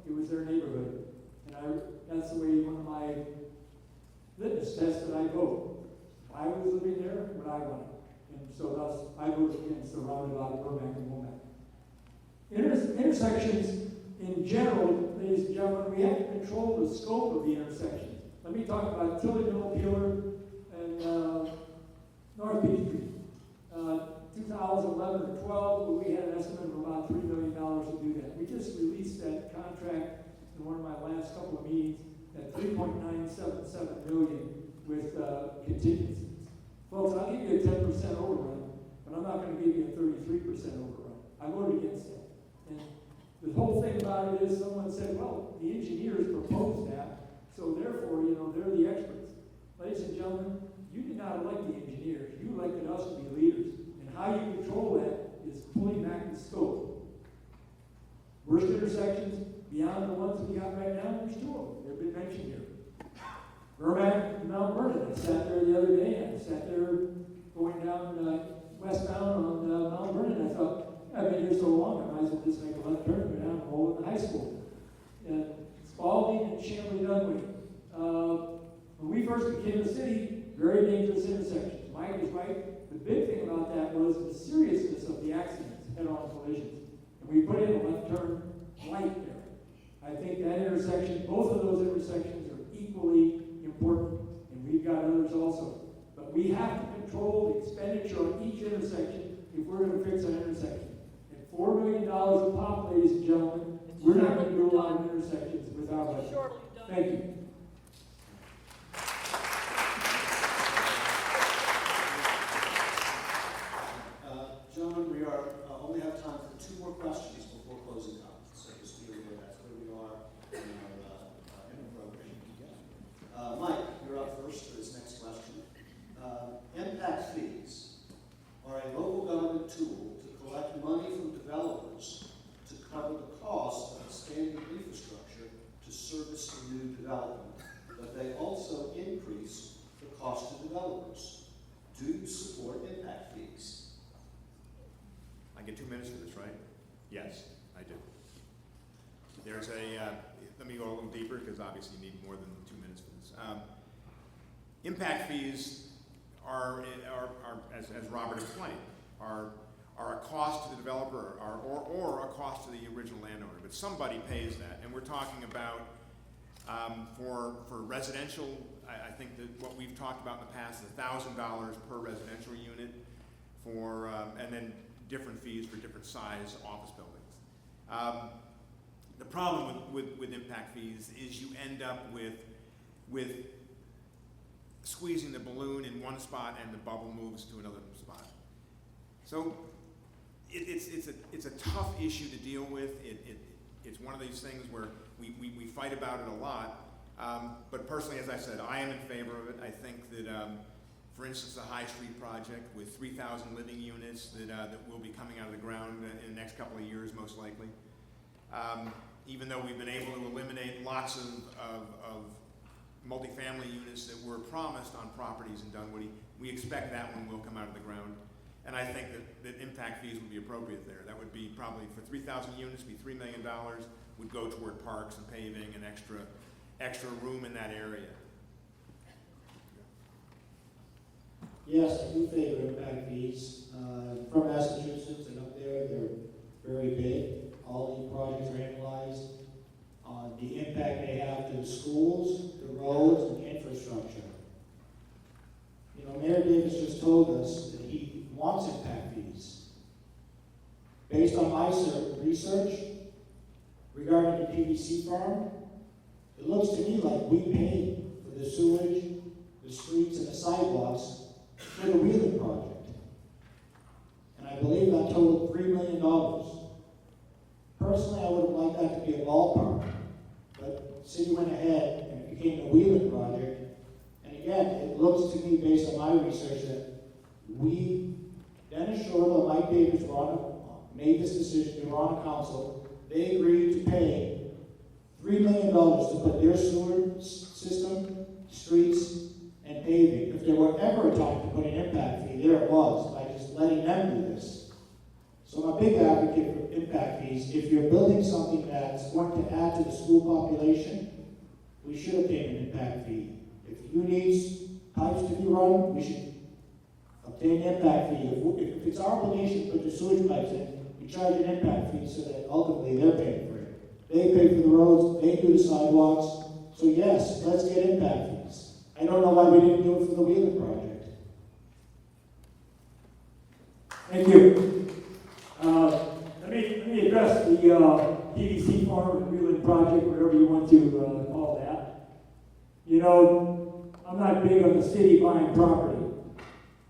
it was their neighborhood. And that's the way one of my litmus tests that I vote. If I was living there, what I wanted. And so thus, I voted against the roundabout of Vermac and Womack. Intersections in general, ladies and gentlemen, we have to control the scope of the intersection. Let me talk about Tilly Mill, Peeler, and North Beach Street. 2011 or 12, we had an estimate of about $3 million to do that. We just released that contract in one of my last couple of meetings at $3.977 million with contingencies. Folks, I'll give you a 10% overrun, but I'm not going to give you a 33% overrun. I voted against that. And the whole thing about it is someone said, well, the engineers proposed that, so therefore, they're the experts. Ladies and gentlemen, you did not elect the engineers. You elected us to be leaders. And how you control that is pulling back the scope. Worst intersections, beyond the ones we got right now, there's 2 of them. They've been mentioned here. Vermac and Mount Vernon. I sat there the other day. I sat there going down westbound on Mount Vernon. I thought, I've been here so long, I might as well just make a left turn and go down and roll in the high school. And Spalding and Chamblee-Dunwoody. When we first became a city, very dangerous intersections. Mike is right. The big thing about that was the seriousness of the accidents, head-on collisions. And we put in a left turn light there. I think that intersection, both of those intersections are equally important, and we've got others also. But we have to control the expenditure on each intersection if we're going to fix an intersection. At $4 million a pop, ladies and gentlemen, we're not going to do a lot of intersections with our budget. Thank you.
Gentlemen, we only have time for 2
Impact fees are as Robert explained, are a cost to the developer or a cost to the original landowner, but somebody pays that. And we're talking about for residential, I think that what we've talked about in the past is $1,000 per residential unit for, and then different fees for different size office buildings. The problem with impact fees is you end up with squeezing the balloon in one spot and the bubble moves to another spot. So it's a tough issue to deal with. It's one of these things where we fight about it a lot. But personally, as I said, I am in favor of it. I think that, for instance, the High Street project with 3,000 living units that will be coming out of the ground in the next couple of years, most likely. Even though we've been able to eliminate lots of multifamily units that were promised on properties in Dunwoody, we expect that one will come out of the ground. And I think that impact fees would be appropriate there. That would be probably for 3,000 units, be $3 million, would go toward parks and paving and extra room in that area.
Yes, I do favor impact fees. From Massachusetts and up there, they're very big. All these projects are analyzed on the impact they have to the schools, the roads, and infrastructure. You know, Mayor Davis just told us that he wants impact fees. Based on my research regarding the PVC farm, it looks to me like we pay for the sewage, the streets, and the sidewalks for the Wheeling project. And I believe that totaled $3 million. Personally, I would have liked that to be a ballpark, but the city went ahead and it became the Wheeling project. And again, it looks to me, based on my research, that Denis, Shortal, and Mike Davis made this decision. They were on council. They agreed to pay $3 million to put their sewer system, streets, and paving. If there were ever a time to put an impact fee, there it was, by just letting them do this. So I'm a big advocate for impact fees. If you're building something that's going to add to the school population, we should obtain an impact fee. If you need pipes to be run, we should obtain an impact fee. If it's our obligation to put the sewage pipes in, we charge an impact fee so that ultimately they're paying for it. They pay for the roads, they do the sidewalks. So yes, let's get impact fees. I don't know why we didn't do it for the Wheeling project.
Thank you. Let me address the PVC farm and Wheeling project, whatever you want to call that. You know, I'm not big on the city buying property.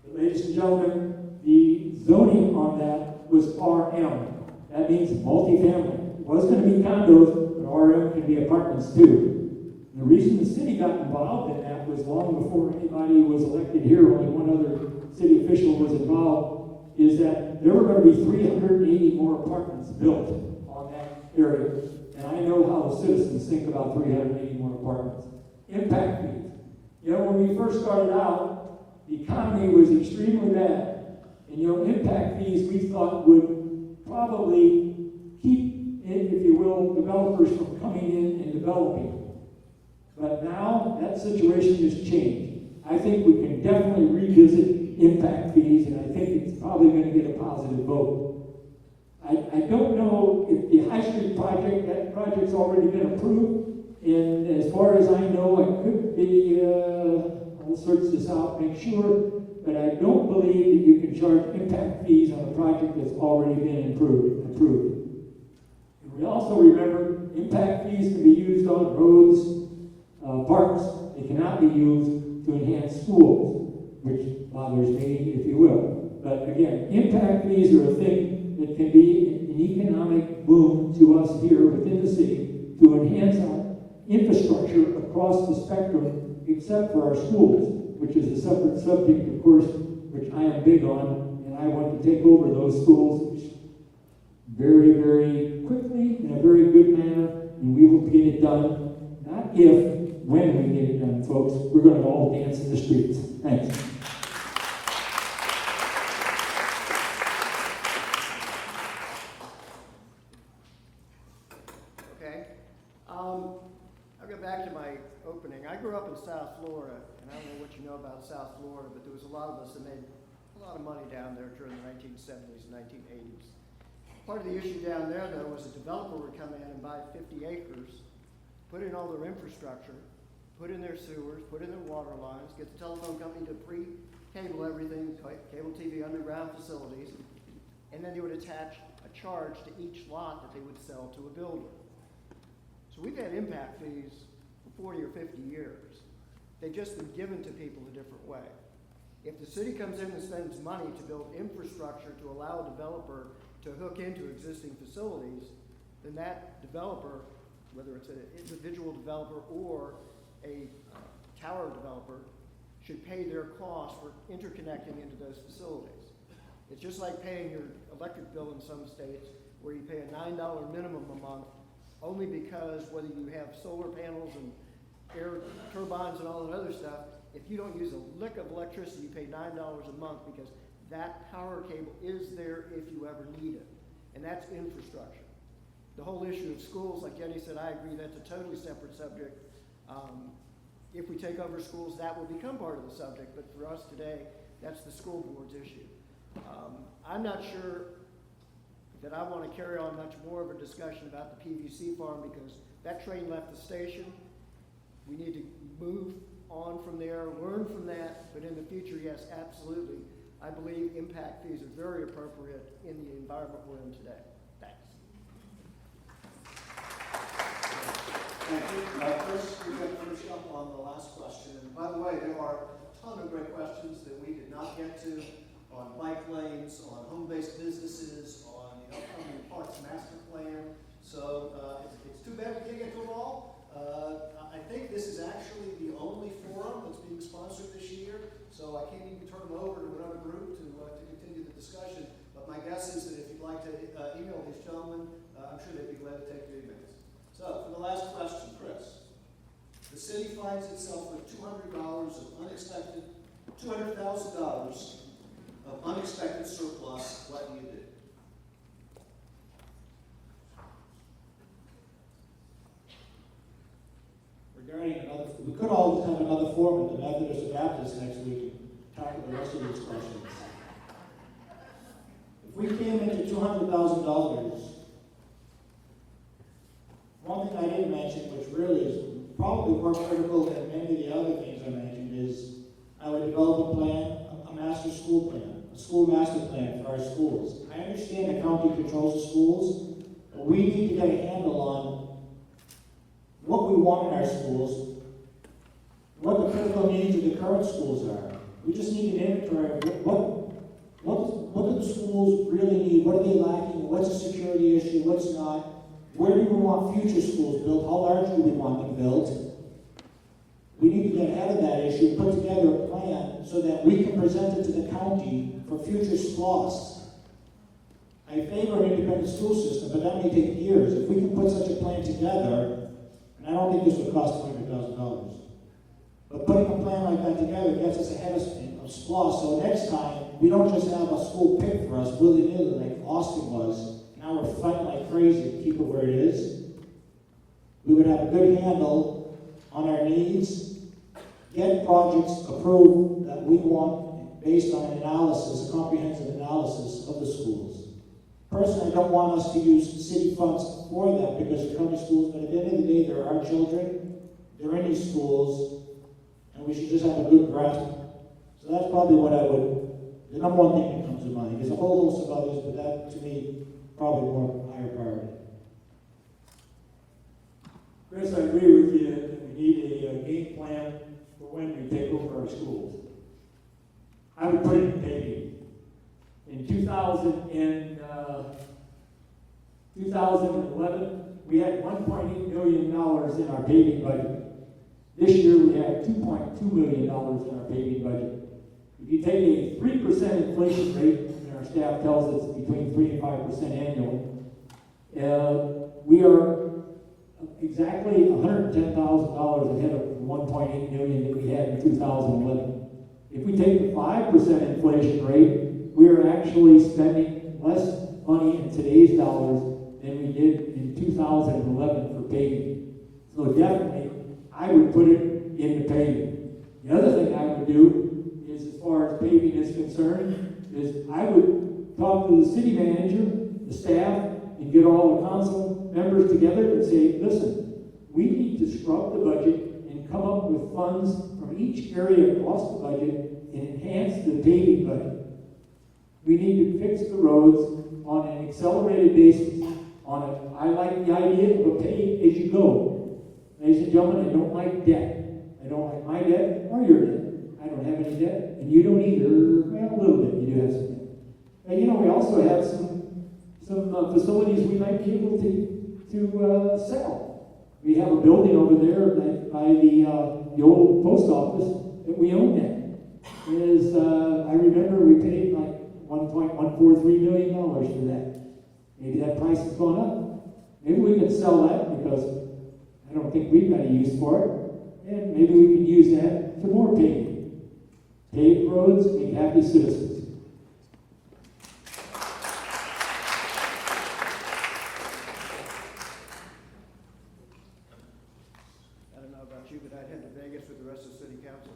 But ladies and gentlemen, the zoning on that was RM. That means multifamily. It was going to be condos, but RM can be apartments too. The reason the city got involved in that was long before anybody was elected here, only one other city official was involved, is that there were going to be 380 more apartments built on that area. And I know how the citizens think about 380 more apartments. Impact fees. You know, when we first started out, the economy was extremely bad. And you know, impact fees we thought would probably keep, if you will, developers from coming in and developing. But now that situation has changed. I think we can definitely revisit impact fees, and I think it's probably going to get a positive vote. I don't know if the High Street project, that project's already been approved, and as far as I know, I could be, I'll search this out, make sure, but I don't believe that you can charge impact fees on a project that's already been approved. And we also remember impact fees can be used on roads, parks. They cannot be used to enhance schools, which bothers me, if you will. But again, impact fees are a thing that can be an economic boom to us here within the city to enhance our infrastructure across the spectrum, except for our schools, which is a separate subject, of course, which I am big on, and I want to take over those schools very, very quickly in a very good manner, and we will get it done, not if, when we get it done, folks. We're going to all dance in the streets. Thanks.
Okay. I'll go back to my opening. I grew up in with South Florida, and I don't know what you know about South Florida, but there was a lot of us that made a lot of money down there during the 1970s and 1980s. Part of the issue down there, though, was a developer would come in and buy 50 acres, put in all their infrastructure, put in their sewers, put in their water lines, get the telephone company to pre-cable everything, cable TV underground facilities, and then they would attach a charge to each lot that they would sell to a builder. So we've had impact fees for 40 or 50 years. They've just been given to people a different way. If the city comes in and spends money to build infrastructure to allow a developer to hook into existing facilities, then that developer, whether it's an individual developer or a tower developer, should pay their cost for interconnecting into those facilities. It's just like paying your electric bill in some states where you pay a $9 minimum a month only because whether you have solar panels and air turbines and all that other stuff, if you don't use a lick of electricity, you pay $9 a month because that power cable is there if you ever need it. And that's infrastructure. The whole issue of schools, like Denis said, I agree, that's a totally separate subject. If we take over schools, that will become part of the subject, but for us today, that's the school board's issue. I'm not sure that I want to carry on much more of a discussion about the PVC farm because that train left the station. We need to move on from there, learn from that, but in the future, yes, absolutely. I believe impact fees are very appropriate in the environment we're in today. Thanks.
Thank you. Chris, we're going to finish up on the last question. And by the way, there are a ton of great questions that we did not get to on bike lanes, on home-based businesses, on the upcoming Parks Master Plan. So it's too bad we can't get to them all. I think this is actually the only forum that's being sponsored this year, so I can't even turn them over to another group to continue the discussion. But my guess is that if you'd like to email these gentlemen, I'm sure they'd be glad to take your emails. So for the last question, Chris, the city finds itself with $200,000 of unexpected surplus. What do you do?
Regarding another, we could always have another forum at the Methodist or Baptist next week and tackle the rest of these questions. If we came into $200,000, one thing I didn't mention, which really is probably more critical than many of the other things I mentioned, is I would develop a plan, a master school plan, a school master plan for our schools. I understand the county controls the schools, but we need to get a handle on what we want in our schools, what the critical needs of the current schools are. We just need an inventory of what do the schools really need, what are they lacking, what's a security issue, what's not, where do we want future schools built, how large do we want them built. We need to get ahead of that issue, put together a plan so that we can present it to the county for future SPLOST. I favor an independent school system, but that may take years. If we can put such a plan together, and I don't think this would cost $200,000. But putting a plan like that together gets us ahead of SPLOST, so next time, we don't just have a school picked for us willy-nilly like Austin was. Now we're fighting like crazy to keep it where it is. We would have a good handle on our needs, get projects approved that we want based on an analysis, a comprehensive analysis of the schools. Personally, I don't want us to use city funds for that because they're county schools, but at the end of the day, they're our children, they're in these schools, and we should just have a good grasp. So that's probably what the number one thing that comes to mind. There's a whole host of others, but that, to me, probably more higher priority.
Chris, I agree with you that we need a game plan for when we take over our schools. I would put it in paving. In 2011, we had $1.8 million in our paving budget. This year, we have $2.2 million in our paving budget. If you take a 3% inflation rate, and our staff tells us between 3 and 5% annually, we are exactly $110,000 ahead of the $1.8 million that we had in 2011. If we take the 5% inflation rate, we are actually spending less money in today's dollars than we did in 2011 for paving. So definitely, I would put it into paving. The other thing I would do is, as far as paving is concerned, is I would talk to the city manager, the staff, and get all the council members together and say, listen, we need to scrub the budget and come up with funds from each area across the budget and enhance the paving budget. We need to fix the roads on an accelerated basis. I like the idea of a pay as you go. Ladies and gentlemen, I don't like debt. I don't like my debt or your debt. I don't have any debt, and you don't either. Well, a little bit. You do have some debt. And we also have some facilities we might be able to sell. We have a building over there by the old post office that we own now. I remember we paid like $1.143 million for that. Maybe that price has gone up. Maybe we can sell that because I don't think we've got a use for it. And maybe we can use that for more paving. Paved roads make happy citizens.
I don't know about you, but I'd head to Vegas with the rest of the city council.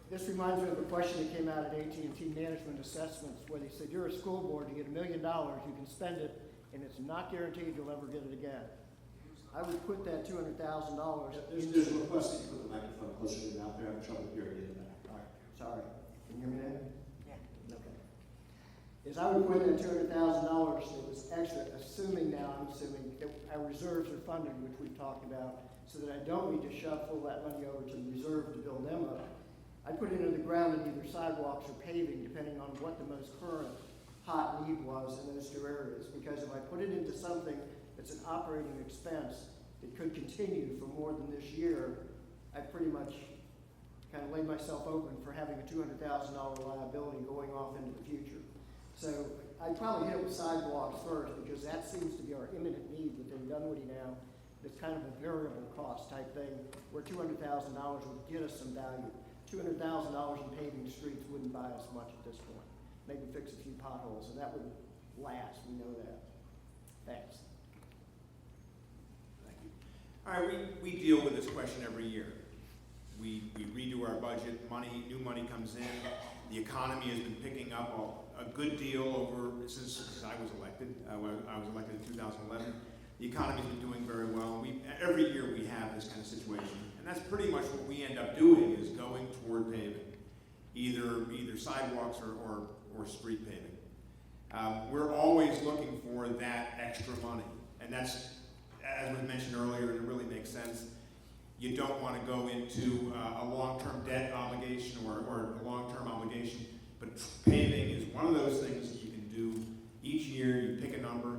This reminds me of a question that came out at AT&T Management Assessments, where they said, you're a school board, you get $1 million, you can spend it, and it's not guaranteed you'll ever get it again. I would put that $200,000.
There's a request that you put the microphone closer to your mouth. They're having trouble hearing you in the back.
All right, sorry. Can you hear me now? Yeah. Okay. I would put that $200,000 that was extra, I'm assuming that our reserves are funded, which we've talked about, so that I don't need to shuffle that money over to the reserve to build them up. I put it into the ground in either sidewalks or paving, depending on what the most current hot need was in those two areas. Because if I put it into something that's an operating expense that could continue for more than this year, I pretty much kind of laid myself open for having a $200,000 liability going off into the future. So I'd probably hit it with sidewalks first, because that seems to be our imminent need within Dunwoody now. It's kind of a variable cost type thing, where $200,000 would get us some value. $200,000 in paving streets wouldn't buy us much at this point. Maybe fix a few potholes, and that would last. We know that. Thanks.
Thank you. All right, we deal with this question every year. We redo our budget, new money comes in. The economy has been picking up a good deal since I was elected. I was elected in 2011. The economy's been doing very well. Every year we have this kind of situation. And that's pretty much what we end up doing, is going toward paving, either sidewalks or street paving. We're always looking for that extra money. And that's, as was mentioned earlier, and it really makes sense, you don't want to go into a long-term debt obligation or a long-term obligation, but paving is one of those things that you can do each year. You pick a number,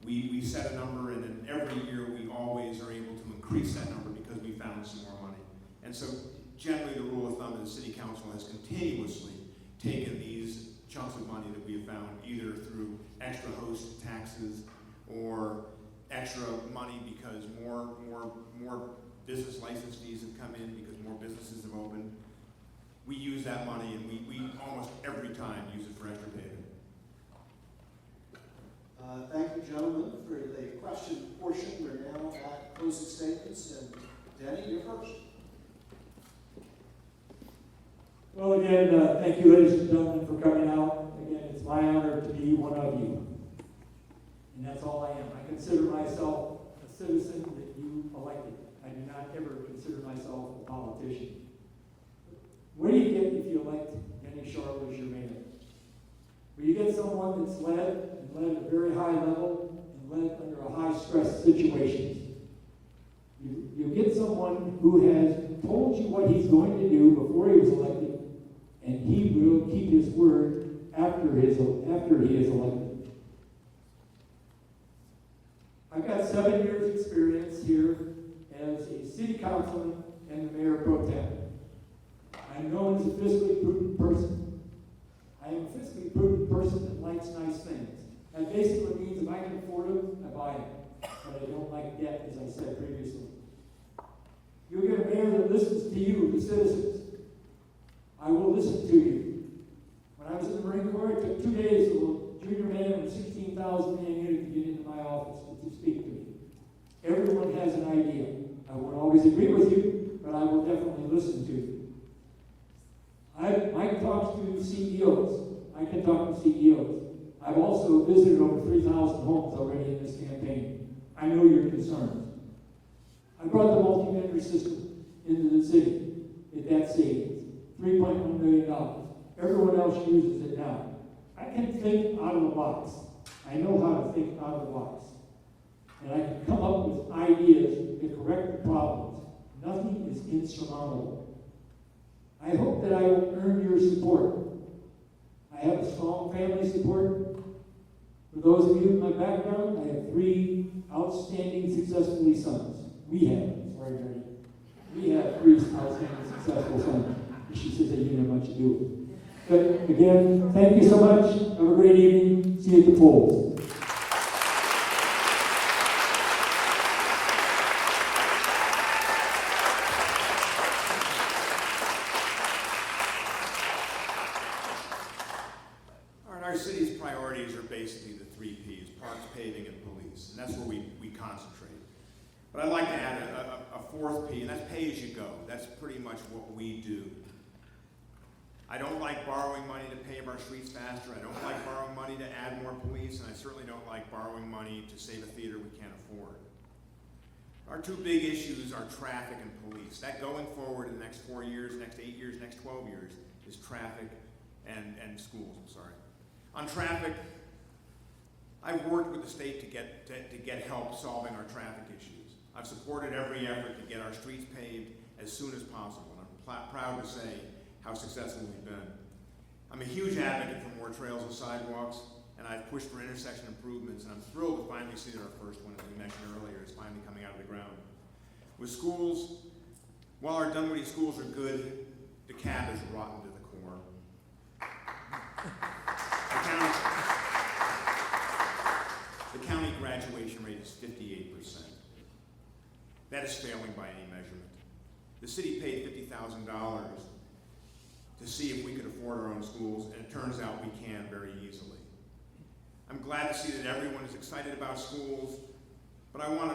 we set a number, and then every year we always are able to increase that number because we found some more money. And so generally the rule of thumb is the city council has continuously taken these chunks of money that we have found, either through extra host taxes or extra money because more business license fees have come in because more businesses have opened. We use that money, and we almost every time use it for extra paving.
Thank you, gentlemen, for the question portion. We're now at closing statements, and Denny, you're first.
Well, again, thank you, ladies and gentlemen, for coming out. Again, it's my honor to be one of you. And that's all I am. I consider myself a citizen that you elected. I do not ever consider myself a politician. What do you get if you elect Denis Shortal as your mayor? Well, you get someone that's led at a very high level and led under a high stress situations. You get someone who has told you what he's going to do before he was elected, and he will keep his word after he is elected. I've got 7 years experience here as a city councilman and the mayor pro tem. I'm known as a fiscally prudent person. I am a fiscally prudent person that likes nice things. That basically means if I can afford them, I buy them. But I don't like debt, as I said previously. You'll get a mayor that listens to you, the citizens. I will listen to you. When I was in the Marine Corps, it took 2 days for a junior man with 16,000 man unit to get into my office to speak to me. Everyone has an idea. I won't always agree with you, but I will definitely listen to you. Mike talks to CEOs. I can talk to CEOs. I've also visited over 3,000 homes already in this campaign. I know your concerns. I brought the multi-vendor system into the city at that savings, $3.1 million. Everyone else uses it now. I can think out of the box. I know how to think out of the box. And I can come up with ideas to correct the problems. Nothing is insurmountable. I hope that I will earn your support. I have a strong family support. For those of you in my background, I have 3 outstanding, successful sons. We have 3 outstanding, successful sons. She says they didn't have much to do with it. But again, thank you so much. Have a great evening. See you at the polls.
Our city's priorities are basically the 3 Ps, parks, paving, and police, and that's where we concentrate. But I'd like to add a 4th P, and that's pay as you go. That's pretty much what we do. I don't like borrowing money to pave our streets faster. I don't like borrowing money to add more police, and I certainly don't like borrowing money to save a theater we can't afford. Our 2 big issues are traffic and police. That going forward in the next 4 years, next 8 years, next 12 years is traffic and schools, I'm sorry. On traffic, I've worked with the state to get help solving our traffic issues. I've supported every effort to get our streets paved as soon as possible, and I'm proud to say how successful we've been. I'm a huge advocate for more trails and sidewalks, and I've pushed for intersection improvements, and I'm thrilled to finally see that our first one, as we mentioned earlier, is finally coming out of the ground. With schools, while our Dunwoody schools are good, the cab is rotten to the core. The county graduation rate is 58%. That is failing by any measurement. The city paid $50,000 to see if we could afford our own schools, and it turns out we can very easily. I'm glad to see that everyone is excited about schools, but I'm the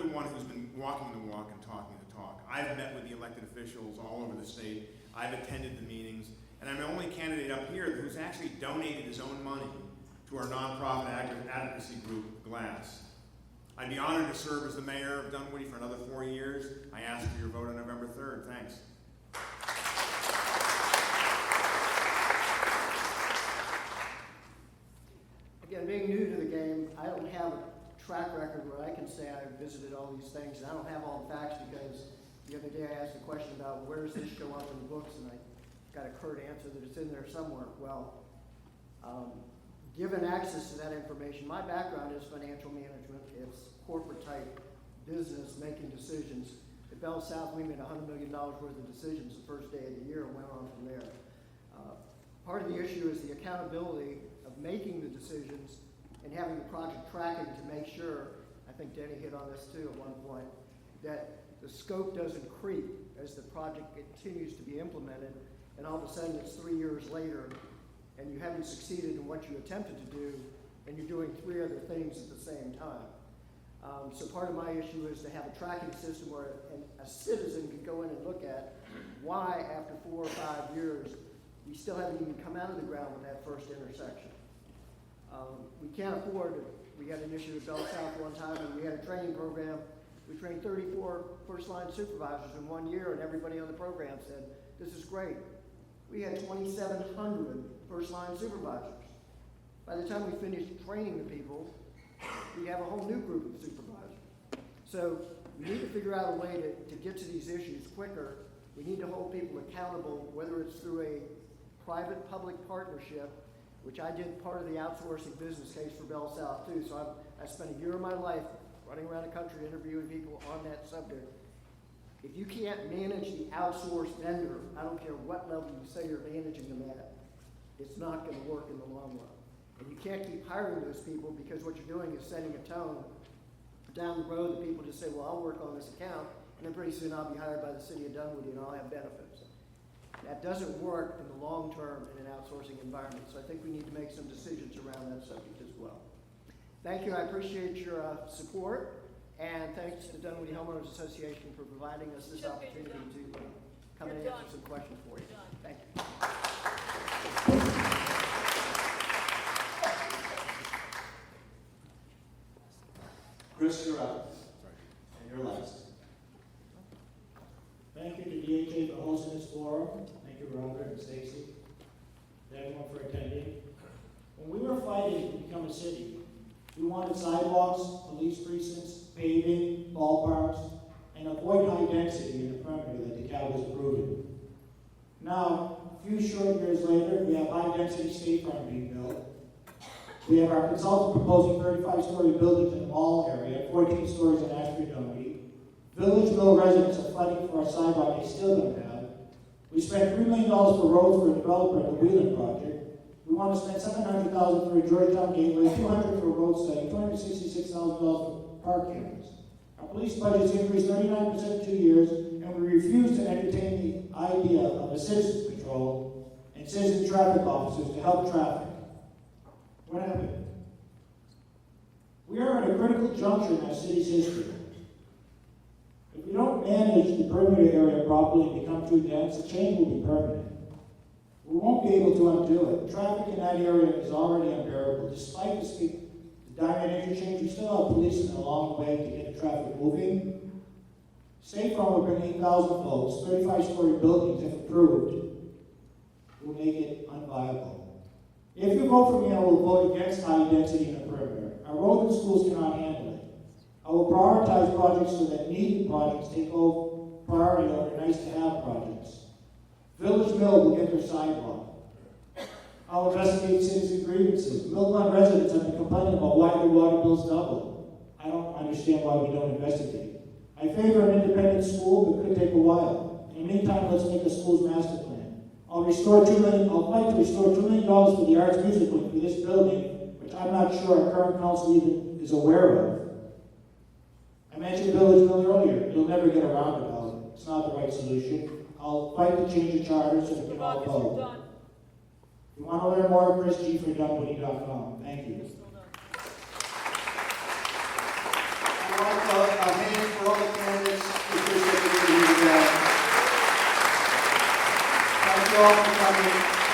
one who's been walking the walk and talking the talk. I've met with the elected officials all over the state. I've attended the meetings, and I'm the only candidate up here who's actually donated his own money to our nonprofit advocacy group, GLASS. I'd be honored to serve as the mayor of Dunwoody for another 4 years. I ask for your vote on November 3rd. Thanks.
Again, being new to the game, I don't have a track record where I can say I visited all these things, and I don't have all the facts because the other day I asked a question about where does this show up in the books, and I got a curt answer that it's in there somewhere. Well, given access to that information, my background is financial management. It's corporate type business making decisions. At Bell South, we made $100 million worth of decisions the first day of the year and went on from there. Part of the issue is the accountability of making the decisions and having the project tracking to make sure, I think Denny hit on this too at one point, that the scope doesn't creep as the project continues to be implemented, and all of a sudden it's 3 years later and you haven't succeeded in what you attempted to do, and you're doing 3 other things at the same time. So part of my issue is to have a tracking system where a citizen can go in and look at why after 4 or 5 years we still haven't even come out of the ground with that first intersection. We can't afford it. We had an issue at Bell South one time, and we had a training program. We trained 34 first-line supervisors in 1 year, and everybody on the program said, this is great. We had 2,700 first-line supervisors. By the time we finished training the people, we have a whole new group of supervisors. So we need to figure out a way to get to these issues quicker. We need to hold people accountable, whether it's through a private-public partnership, which I did part of the outsourcing business case for Bell South too. So I spent a year of my life running around the country interviewing people on that subject. If you can't manage the outsourced vendor, I don't care what level you say you're managing them at, it's not going to work in the long run. And you can't keep hiring those people, because what you're doing is setting a tone down the road that people just say, well, I'll work on this account, and then pretty soon I'll be hired by the city of Dunwoody and I'll have benefits. That doesn't work in the long term in an outsourcing environment, so I think we need to make some decisions around that subject as well. Thank you, I appreciate your support, And thanks to the Dunwoody Homeowners Association for providing us this opportunity to come and answer some questions for you. Thank you.
Chris, you're up. And you're last.
Thank you to DHA for hosting this forum. Thank you, Robert and Stacy, and everyone for attending. When we were fighting to become a city, we wanted sidewalks, police precincts, paving, ballparks, and avoid high density in the perimeter that the CAB was approving. Now, a few short years later, we have high density state farm being built. We have our consultant proposing 35-story buildings in the mall area, 14 stories in Ashford, Dunwoody. Village Mill residents are fighting for our sidewalk they still don't have. We spent $3 million for roads for a developer in the Wheeling project. We want to spend $700,000 for a Georgetown gateway, $200,000 for a road study, $266,000 for park cameras. Our police budget's increased 39% in 2 years, and we refuse to entertain the idea of a citizen patrol and citizen traffic officers to help traffic. What happened? We are at a critical juncture in our city's history. If we don't manage the perimeter area properly and become too dense, the change will be permanent. We won't be able to undo it. Traffic in that area is already unbearable. Despite the diamond interchange, we still have policemen along the way to get the traffic moving. State Farm will bring 8,000 folks, 35-story buildings, if approved, will make it unviable. If you vote for me, I will vote against high density in the perimeter. Our roads and schools cannot handle it. I will prioritize projects so that needed projects take over priority over nice-to-have projects. Village Mill will get their sidewalk. I'll investigate citizen grievances. Millglen residents have been complaining about why their water bills double. I don't understand why we don't investigate. I favor an independent school, but it could take a while. In the meantime, let's make a school's master plan. I'll fight to restore $2 million for the arts music wing for this building, which I'm not sure our current council even is aware of. I mentioned Village Mill earlier. You'll never get around about it. It's not the right solution. I'll fight to change the charter so we can all vote. If you want to learn more, chrisg.dunwoody.com. Thank you.
I'd like a hand for all the candidates who appreciate the meeting today. Thank you all for coming.